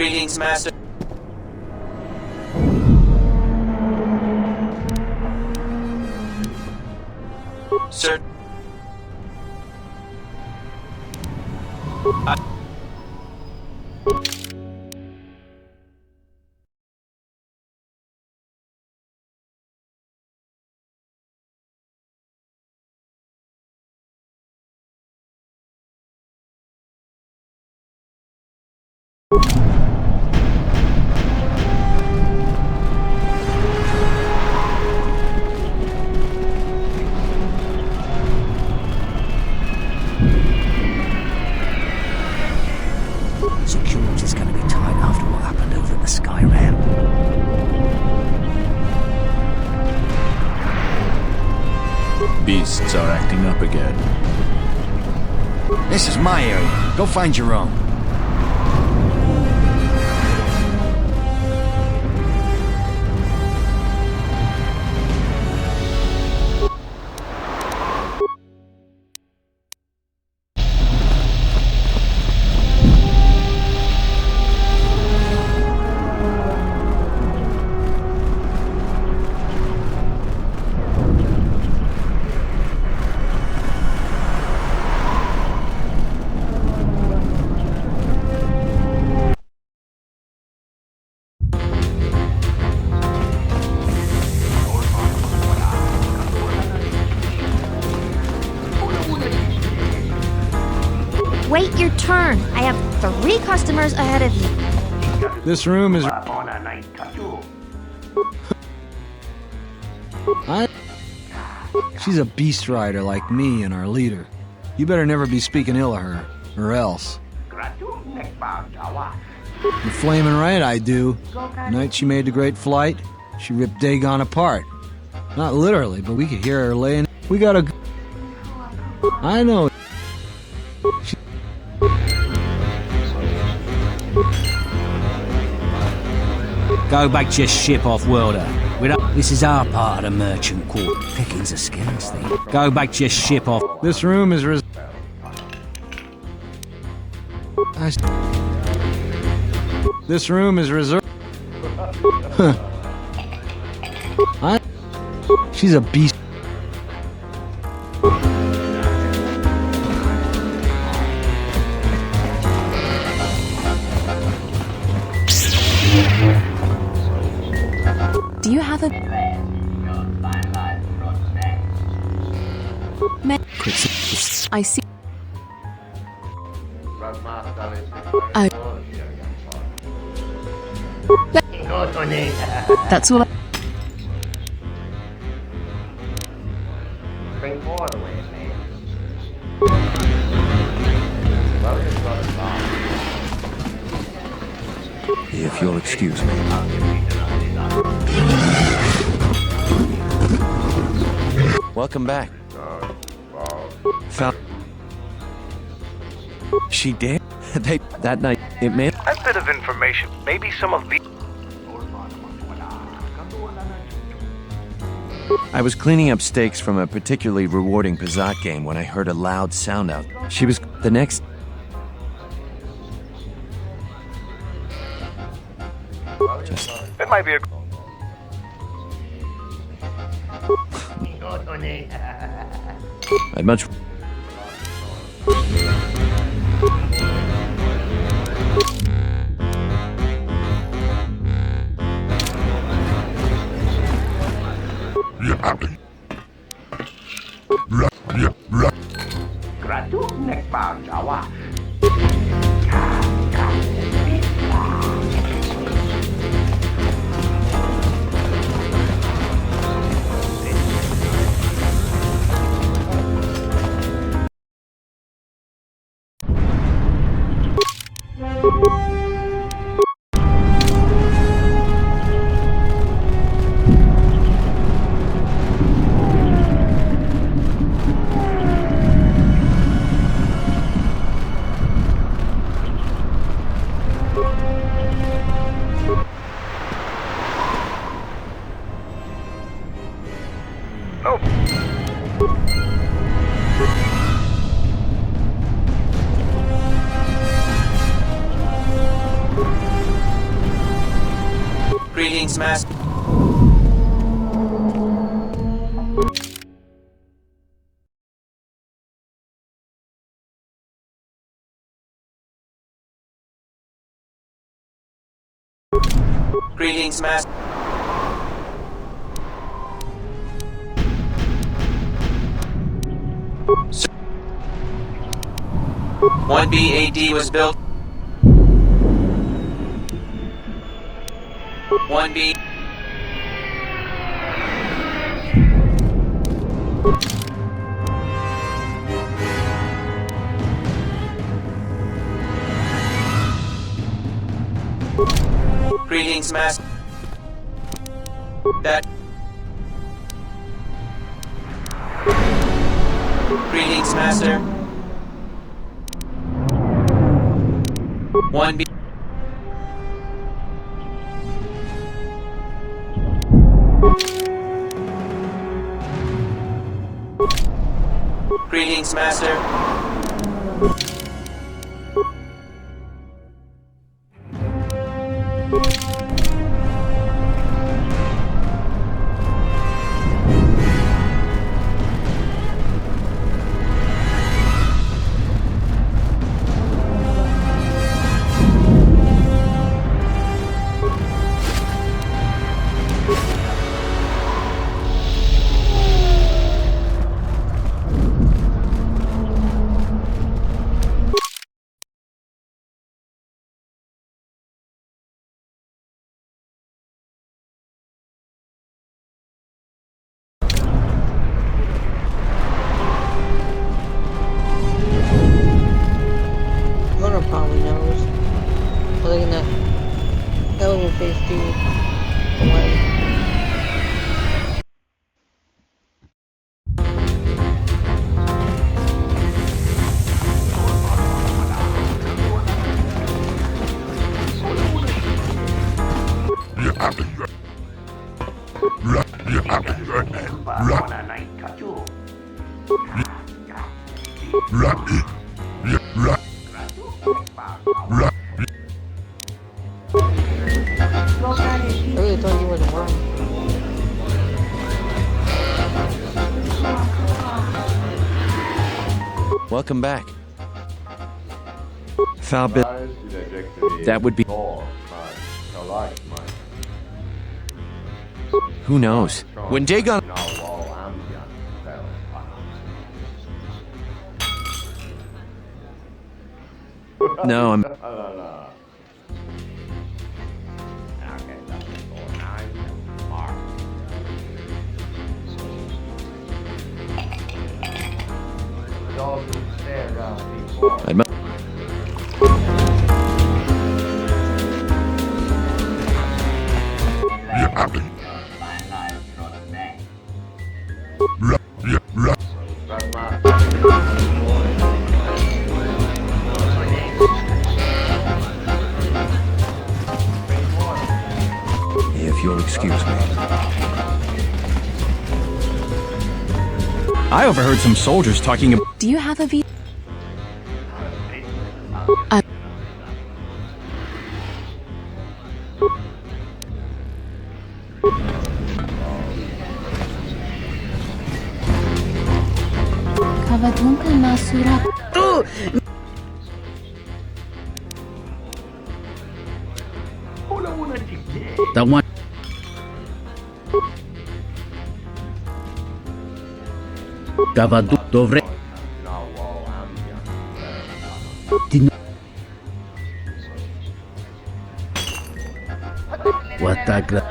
Greetings, Master. Sir. Security's gonna be tight after what happened over at the Sky Ramp. Beasts are acting up again. This is my area. Go find your own. Wait your turn. I have 3 customers ahead of you. This room is... She's a beast rider like me and our leader. You better never be speaking ill of her, or else. You're flaming right, I do. The night she made the great flight, she ripped Dagon apart. Not literally, but we could hear her laying... We gotta... I know. Go back to your ship off-worlder. This is our part of the merchant quarter. Pickings are scarce, thing. Go back to your ship off... This room is... This room is reserved... She's a beast. Do you have a... I see. That's all I... If you'll excuse me. Welcome back. Found... She did? That night, it made... That bit of information, maybe some of the... I was cleaning up stakes from a particularly rewarding Pizzat game when I heard a loud sound out. She was... The next... It might be a... I'd much... Greetings, Master. Greetings, Master. Sir. 1B AD was built. 1B. Greetings, Master. That. Greetings, Master. 1B. Greetings, Master. Mona probably knows. Other than that, alien phase 2 away. I really thought you were the worm. Welcome back. Falbit. That would be. Who knows? When Dagon. No, I'm. I'm. If you'll excuse me. I overheard some soldiers talking about. Do you have a V? Kavadunka Masura. The one. Cavadu dovre. Watagra.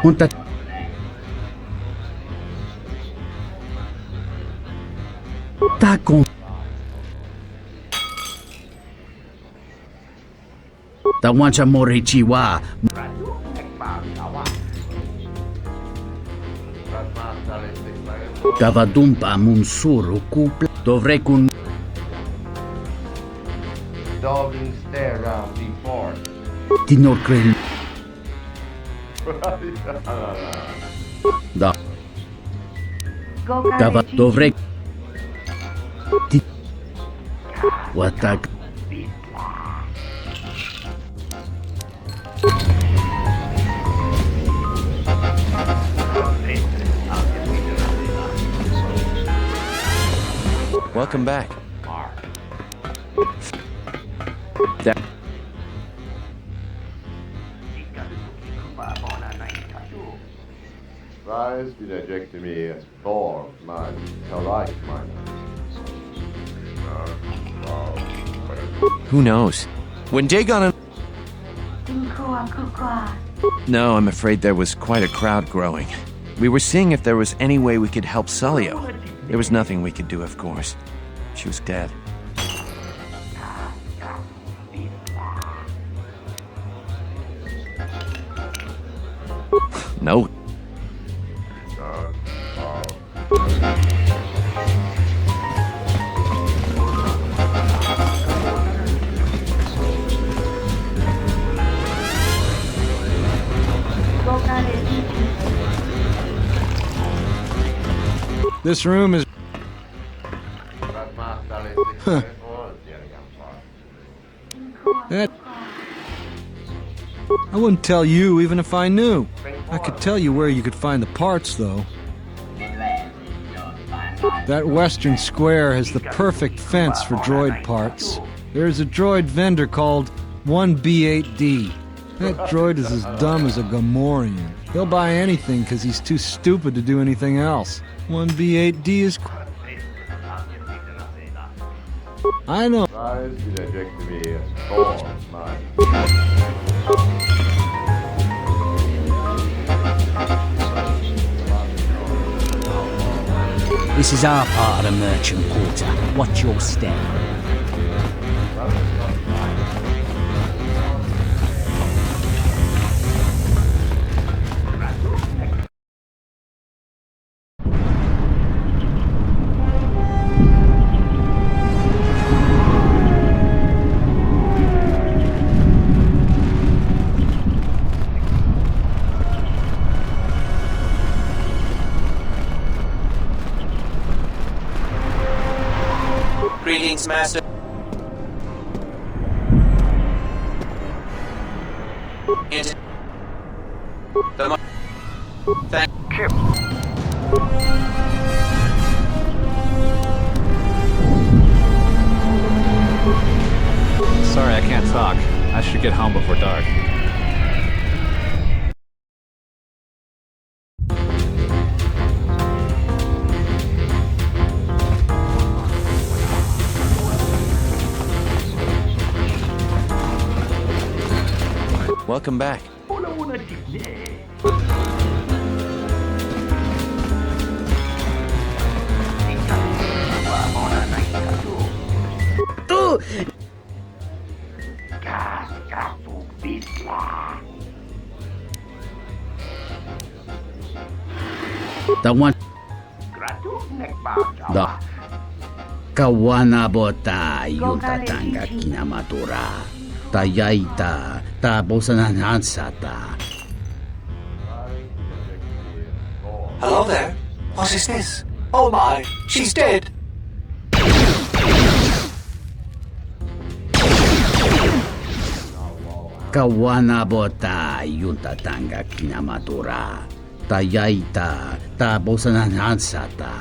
Punta. Taco. Tawancha Morichiwa. Cavadumpa Munsuru Kupla. Dovrecun. Dogging stare round before. Tinorkrel. Da. Dovrei... Watak... Welcome back. Rise direct me for my right mind. Who knows? When Dagon and... No, I'm afraid there was quite a crowd growing. We were seeing if there was any way we could help Sulio. There was nothing we could do, of course. She was dead. No. This room is... Huh. That... I wouldn't tell you even if I knew. I could tell you where you could find the parts, though. That western square has the perfect fence for droid parts. There's a droid vendor called 1B8D. That droid is as dumb as a Gamorrean. He'll buy anything because he's too stupid to do anything else. 1B8D is... I know. This is our part of the merchant quarter. Watch your step. Greetings, Master. Into the thank you. Sorry, I can't talk. I should get home before dark. Welcome back. The one... The... Kawana bota yutatanga kinamatura. Tayaita ta bosananansata. Hello there. What is this? Oh my, she's dead. Kawana bota yutatanga kinamatura. Tayaita ta bosananansata.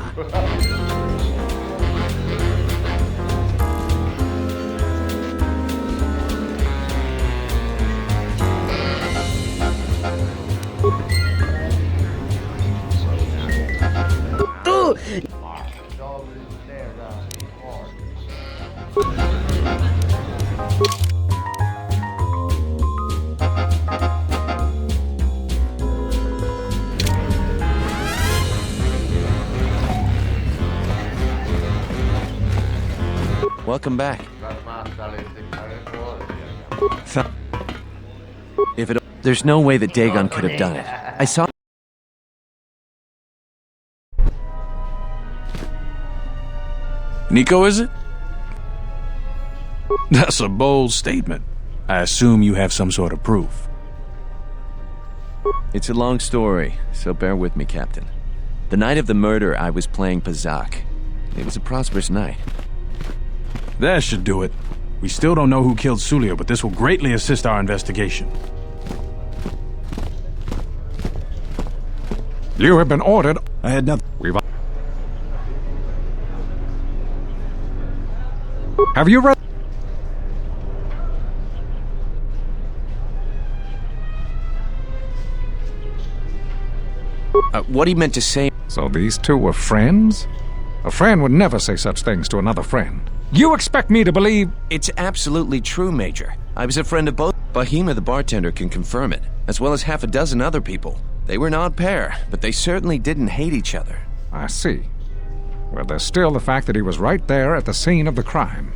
Welcome back. If it... There's no way that Dagon could have done it. I saw... Nico, is it? That's a bold statement. I assume you have some sort of proof. It's a long story, so bear with me, Captain. The night of the murder, I was playing Pazak. It was a prosperous night. That should do it. We still don't know who killed Sulio, but this will greatly assist our investigation. You have been ordered. I had nothing. Have you read? What he meant to say... So these two were friends? A friend would never say such things to another friend. You expect me to believe... It's absolutely true, Major. I was a friend of both. Bahima the bartender can confirm it, as well as half a dozen other people. They were an odd pair, but they certainly didn't hate each other. I see. Well, there's still the fact that he was right there at the scene of the crime.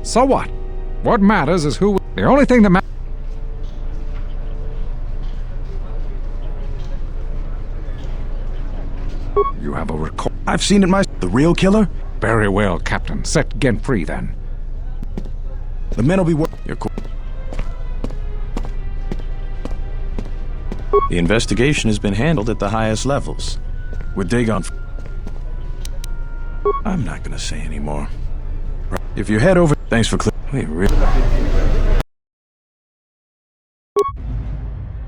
So what? What matters is who... The only thing that matters... You have a record... I've seen it myself. The real killer? Very well, Captain. Set Gent free, then. The men will be... You're cool. The investigation has been handled at the highest levels. With Dagon... I'm not gonna say any more. If you head over... Thanks for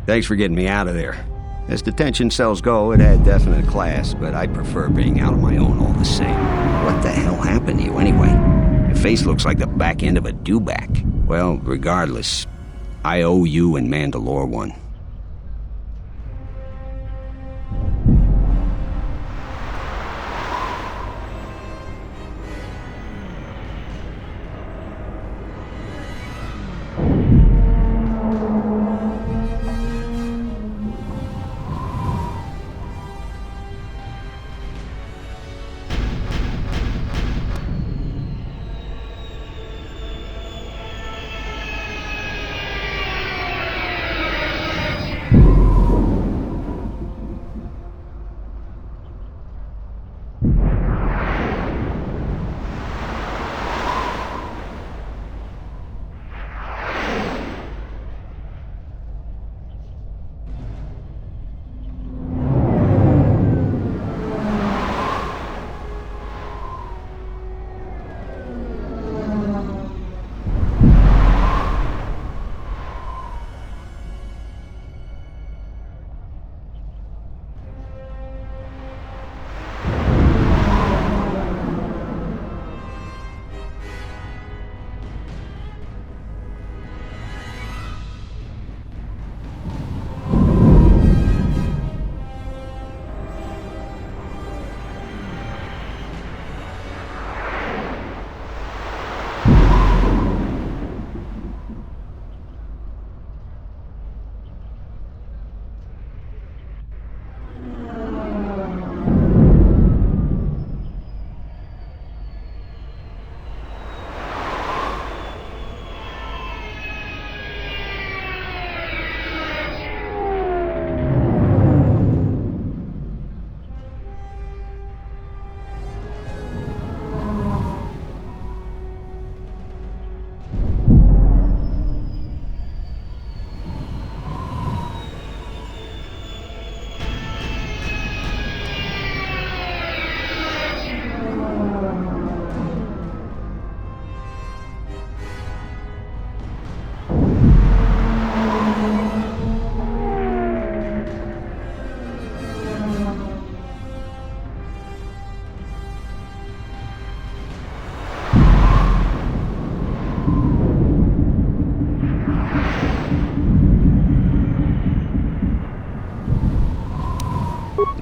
Thanks for getting me out of there. As detention cells go, it had definite class, but I prefer being out on my own all the same. What the hell happened to you, anyway? Your face looks like the back end of a dewback. Well, regardless, I owe you and Mandalore one.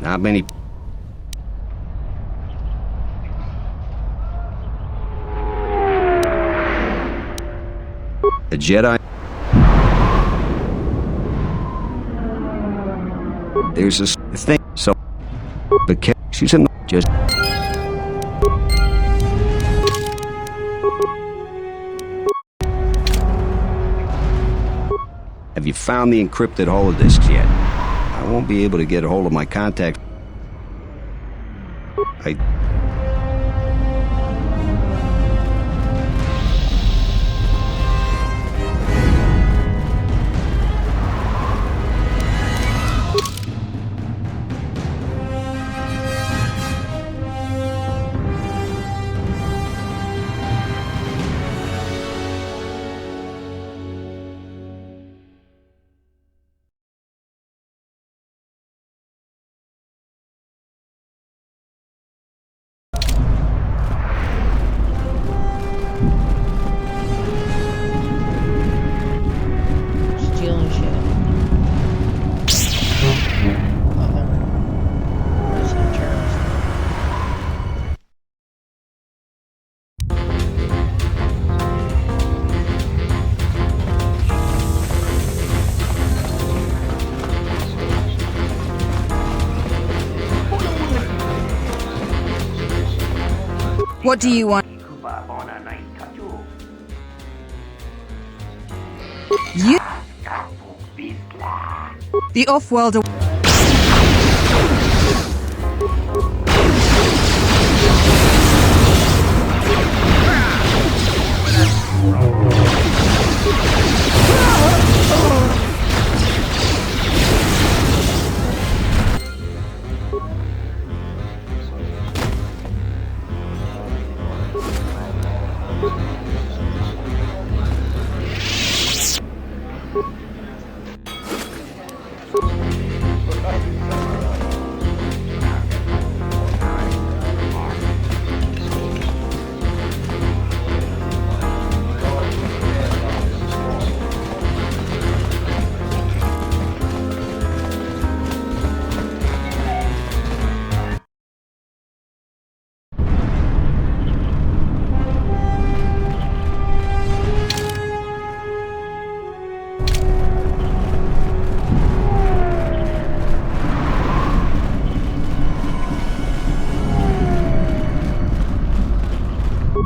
Not many... A Jedi... There's a thing, so... But she's in the... Just... Have you found the encrypted holodisks yet? I won't be able to get a hold of my contact. Stealing shit. That's in terms. What do you want? You... The off-world...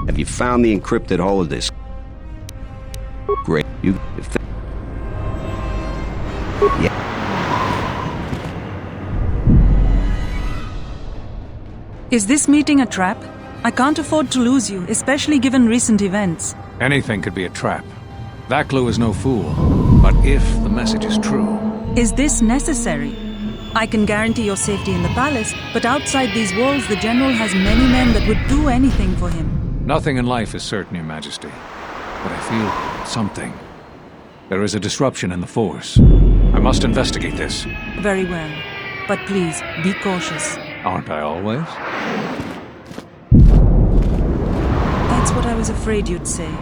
Have you found the encrypted holodisk? Great. Yeah. Is this meeting a trap? I can't afford to lose you, especially given recent events. Anything could be a trap. That clue is no fool. But if the message is true... Is this necessary? I can guarantee your safety in the palace, but outside these walls the General has many men that would do anything for him. Nothing in life is certain, Your Majesty. But I feel something. There is a disruption in the Force. I must investigate this. Very well. But please, be cautious. Aren't I always? That's what I was afraid you'd say.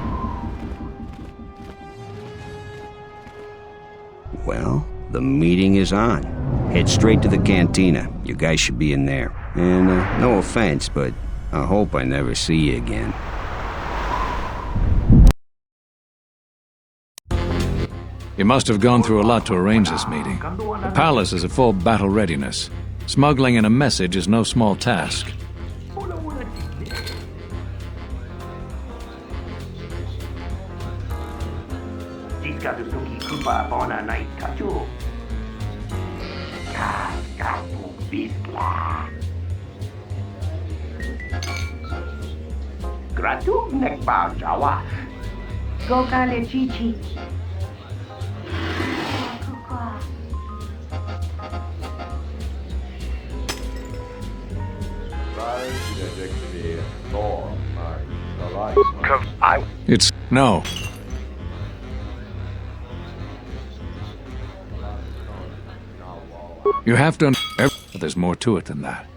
Well, the meeting is on. Head straight to the cantina. You guys should be in there. And, no offense, but I hope I never see you again. You must have gone through a lot to arrange this meeting. The palace is at full battle readiness. Smuggling in a message is no small task. Gratuk nek ba Jawa. Go kale chichi. It's... no. You have to... But there's more to it than that.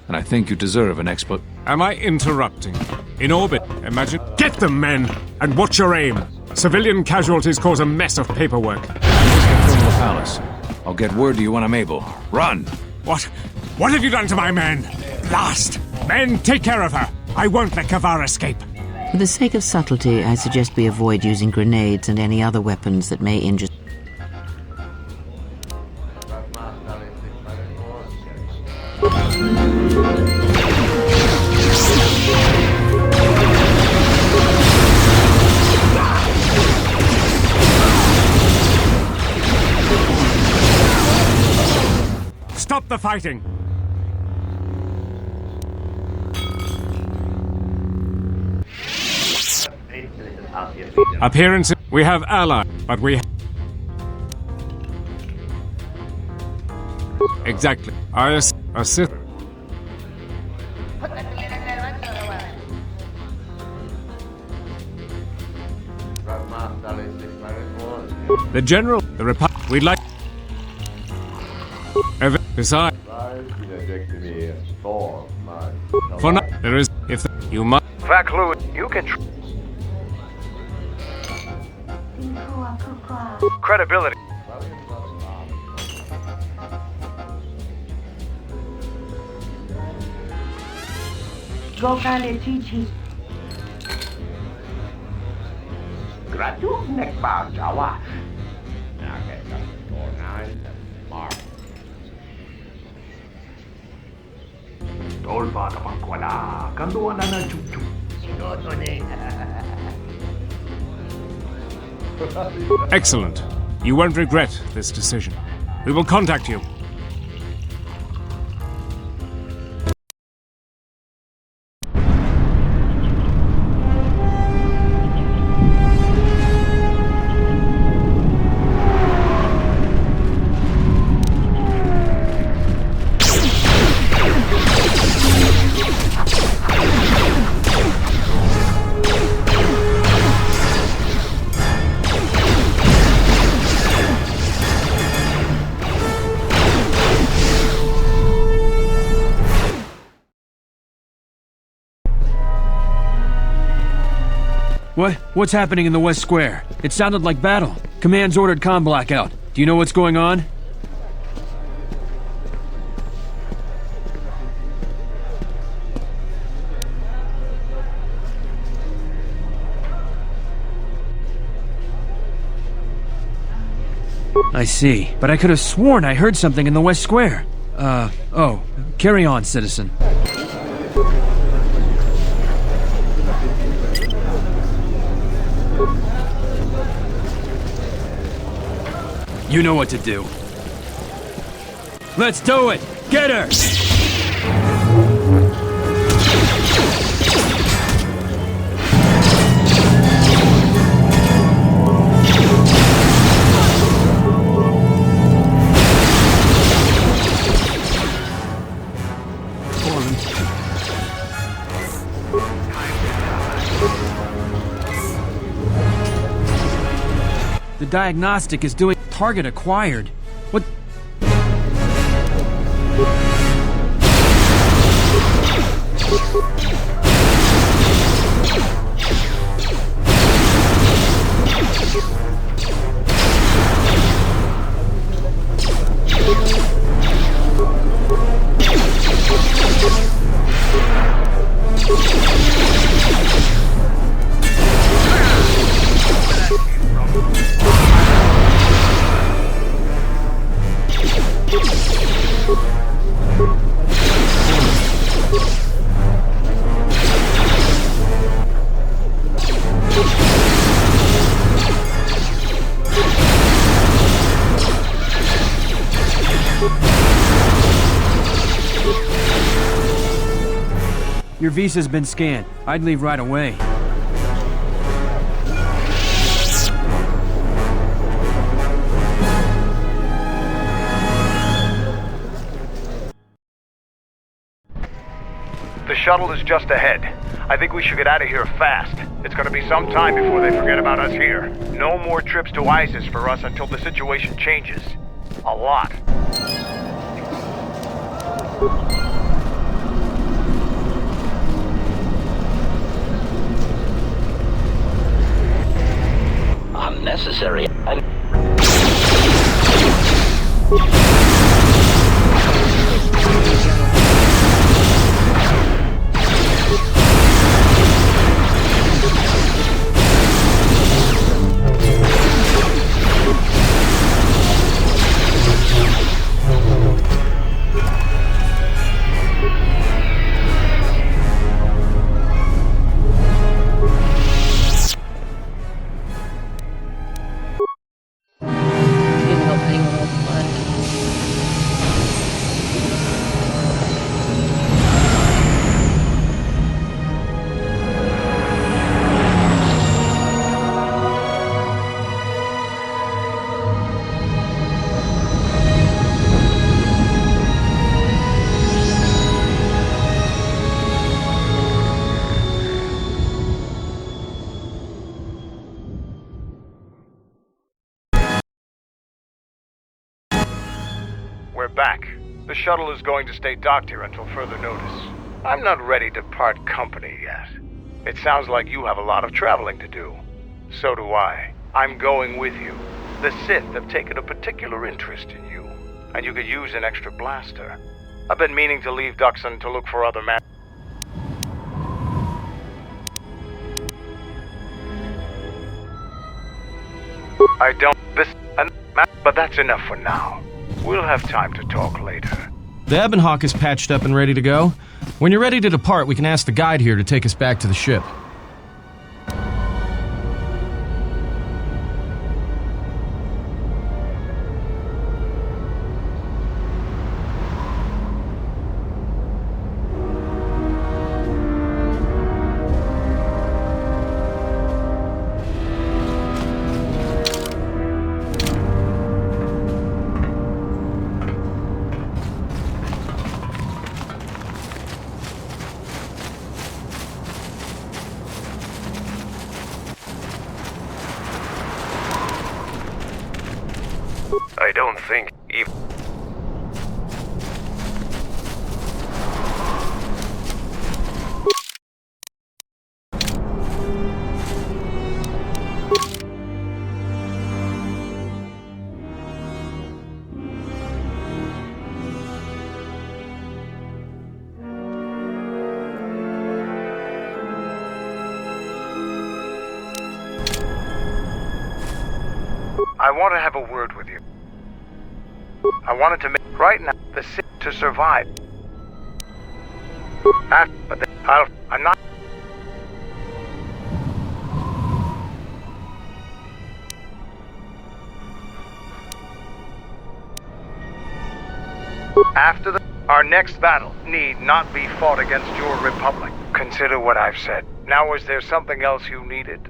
And I think you deserve an explanation. Am I interrupting? In orbit, imagine. Get them, men! And watch your aim! Civilian casualties cause a mess of paperwork. Let's get from the palace. I'll get word to you when I'm able. Run! What? What have you done to my men? Blast! Men, take care of her. I won't let Kavar escape. For the sake of subtlety, I suggest we avoid using grenades and any other weapons that may injure... Stop the fighting! Appearance, we have ally, but we... Exactly. A Sith. The General, the Republic, we'd like... Besides... For now, there is... If you must... Vaclu, you can... Credibility. Gokale Chichi. Gratuk nekbar Jawa. Tolpa tapakwala. Kanduan na chuchu. Excellent. You won't regret this decision. We will contact you. What's happening in the West Square? It sounded like battle. Command's ordered comm blackout. Do you know what's going on? I see. But I could have sworn I heard something in the West Square. Oh. Carry on, citizen. You know what to do. Let's do it! Get her! The diagnostic is doing target acquired. What? Your visa's been scanned. I'd leave right away. The shuttle is just ahead. I think we should get out of here fast. It's gonna be some time before they forget about us here. No more trips to ISIS for us until the situation changes. A lot. Unnecessary. we're back. The shuttle is going to stay docked here until further notice. I'm not ready to part company yet. It sounds like you have a lot of traveling to do. So do I. I'm going with you. The Sith have taken a particular interest in you, and you could use an extra blaster. I've been meaning to leave Duxon to look for other men. I don't... but that's enough for now. We'll have time to talk later. The Ebonhawk is patched up and ready to go. When you're ready to depart, we can ask the guide here to take us back to the ship. I don't think even... I want to have a word with you. I wanted to make right now the Sith to survive. But I'm not. After our next battle need not be fought against your Republic. Consider what I've said. Now, is there something else you needed?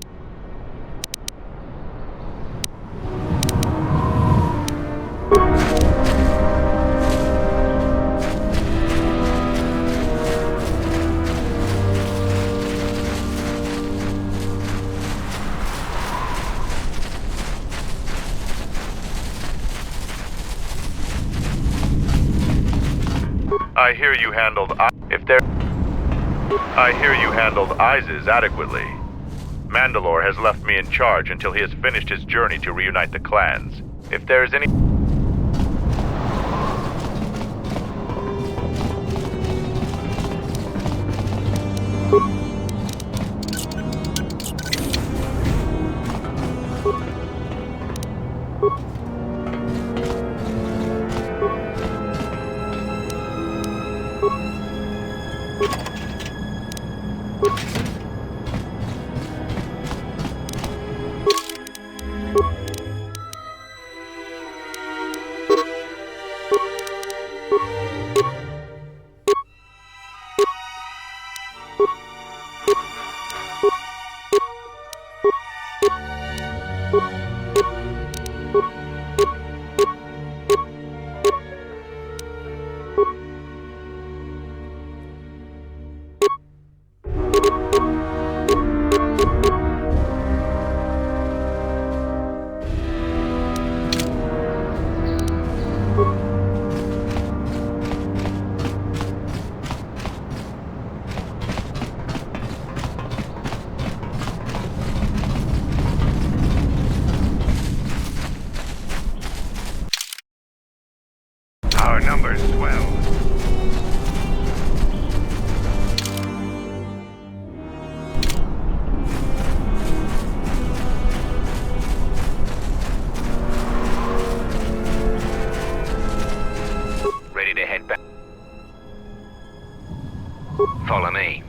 I hear you handled ISIS adequately. Mandalore has left me in charge until he has finished his journey to reunite the clans. If there is any... Our numbers swell. Ready to head back. Follow me.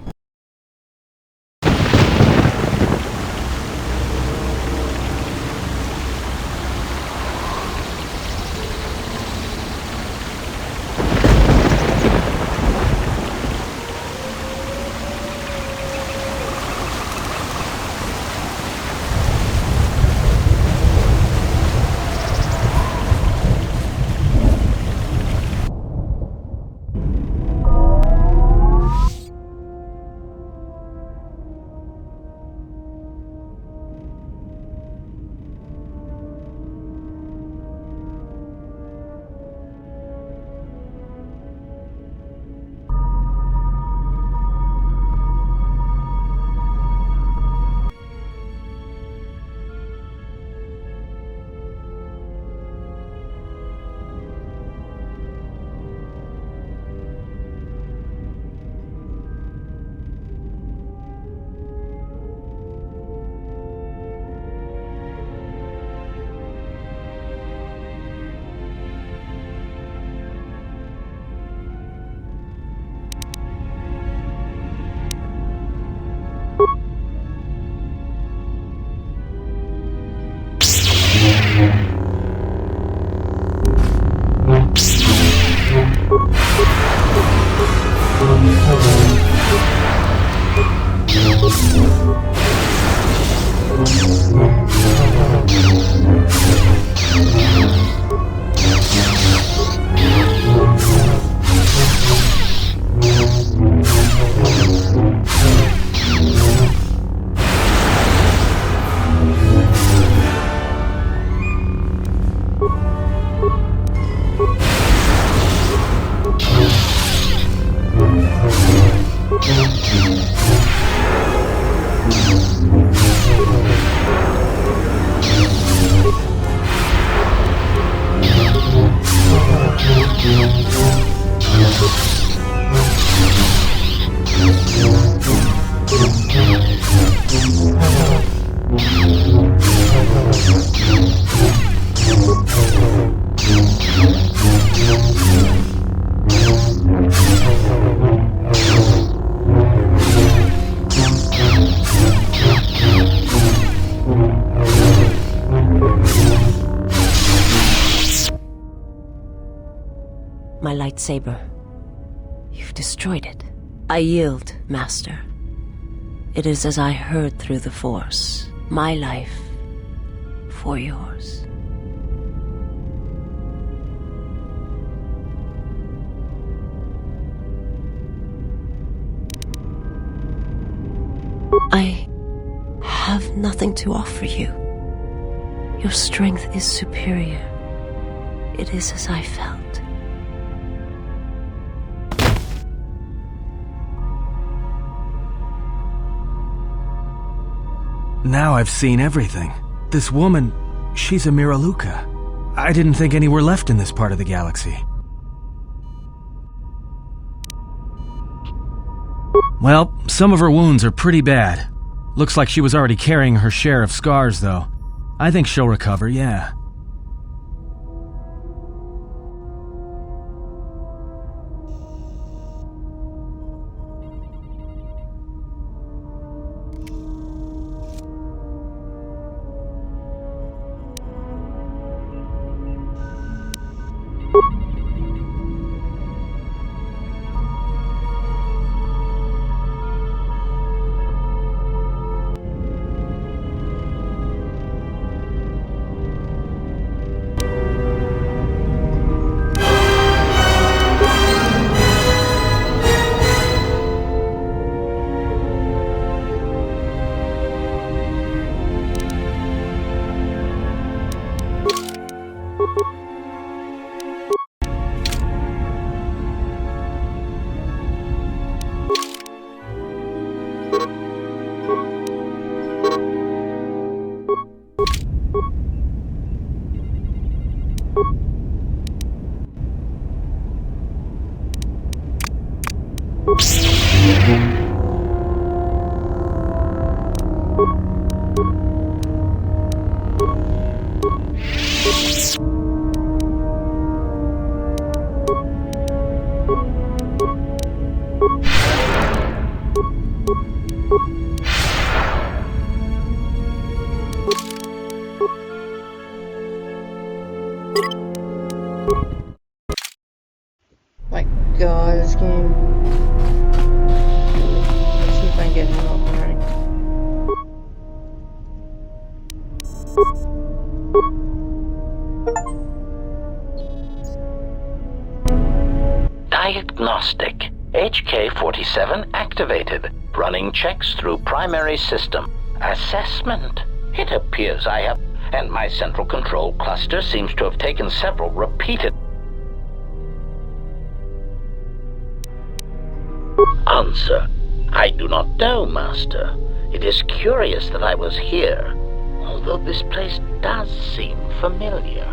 My lightsaber. You've destroyed it. I yield, Master. It is as I heard through the Force. My life for yours. I have nothing to offer you. Your strength is superior. It is as I felt. Now I've seen everything. This woman, she's a Miraluka. I didn't think any were left in this part of the galaxy. Well, some of her wounds are pretty bad. Looks like she was already carrying her share of scars, though. I think she'll recover, yeah. My god, this game. Let's see if I can get him up and running. Diagnostic. HK-47 activated. Running checks through primary system. Assessment. It appears I have... And my central control cluster seems to have taken several repeated... Answer. I do not know, Master. It is curious that I was here, although this place does seem familiar.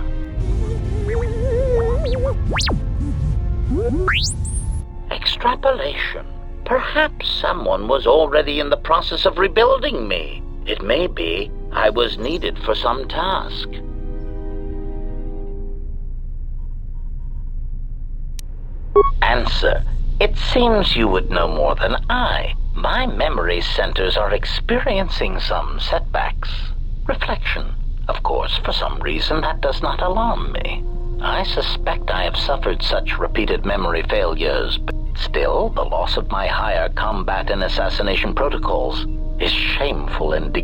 Extrapolation. Perhaps someone was already in the process of rebuilding me. It may be I was needed for some task. Answer. It seems you would know more than I. My memory centers are experiencing some setbacks. Reflection. Of course, for some reason that does not alarm me. I suspect I have suffered such repeated memory failures Still, the loss of my higher combat and assassination protocols is shameful and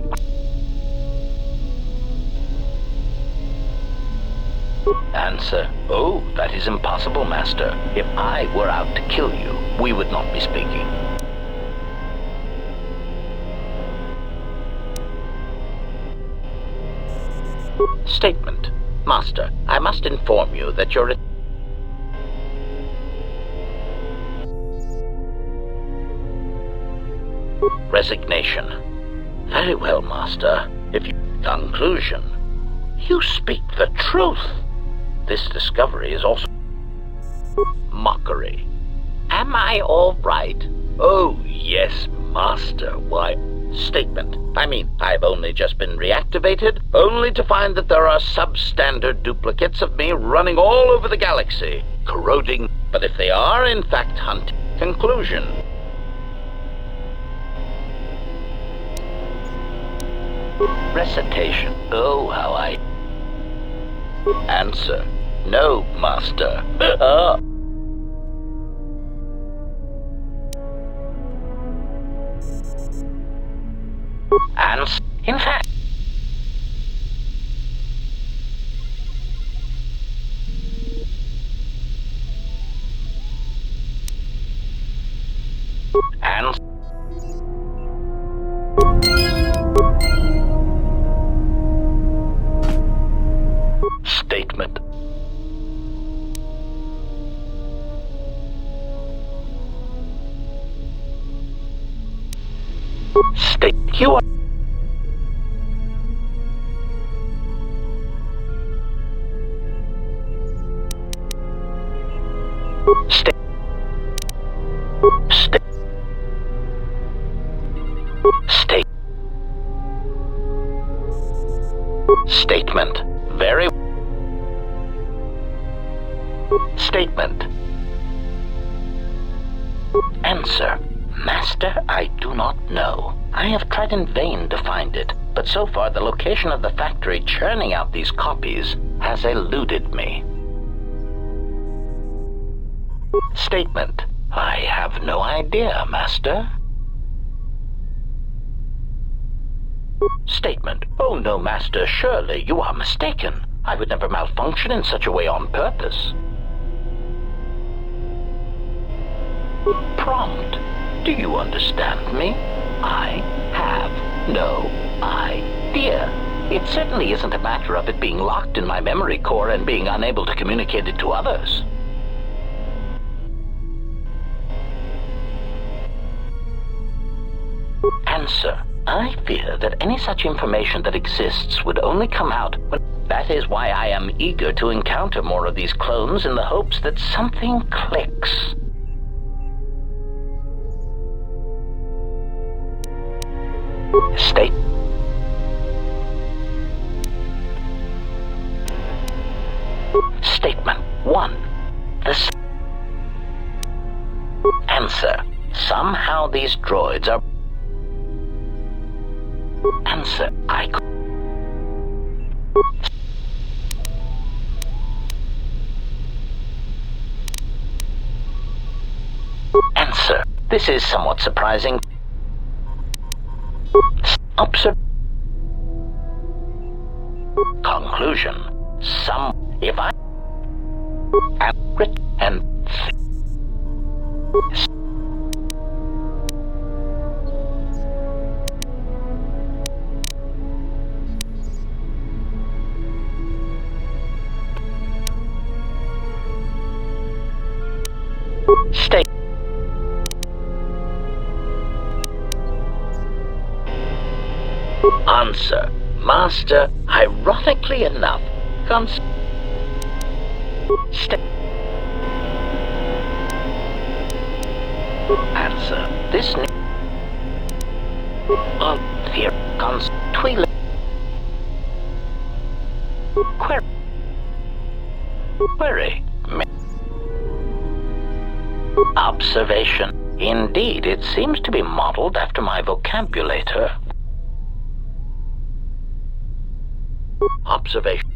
Answer. Oh, that is impossible, Master. If I were out to kill you, we would not be speaking. Statement. Master, I must inform you that your... Resignation. Very well, Master. If you... Conclusion. You speak the truth. This discovery is also... Mockery. Am I all right? Oh, yes, Master. Why... Statement. I mean, I've only just been reactivated, only to find that there are substandard duplicates of me running all over the galaxy, corroding. But if they are, in fact, hunting... Conclusion. Recitation. Oh, how I... Answer. No, Master. And in fact... And... Statement. State you are... State... State... State... Statement. Very... Statement. Answer. Master, I do not know. I have tried in vain to find it, but so far the location of the factory churning out these copies has eluded me. Statement. I have no idea, Master. Statement. Oh no, Master, surely you are mistaken. I would never malfunction in such a way on purpose. Prompt. Do you understand me? I have no idea. It certainly isn't a matter of it being locked in my memory core and being unable to communicate it to others. Answer. I fear that any such information that exists would only come out when... That is why I am eager to encounter more of these clones in the hopes that something clicks. State. Statement 1. Answer. Somehow these droids are... Answer. Answer. This is somewhat surprising. Conclusion. If I... And... State. Answer. Master, ironically enough, Answer. This Query. Observation. Indeed, it seems to be modeled after my vocabulator. Observation.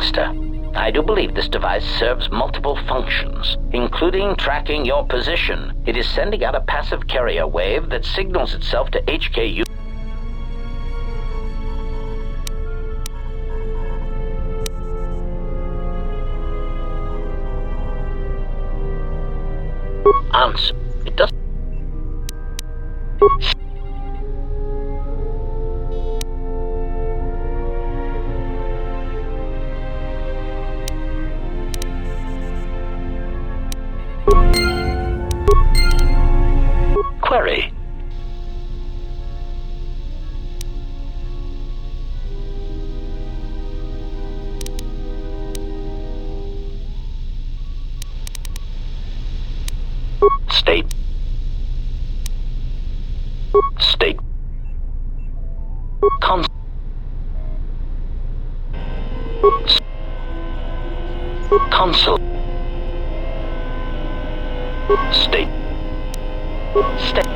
Master, I do believe this device serves multiple functions, including tracking your position. It is sending out a passive carrier wave that signals itself to HKU. Answer. It does. Query. State. State. Consul. State. State.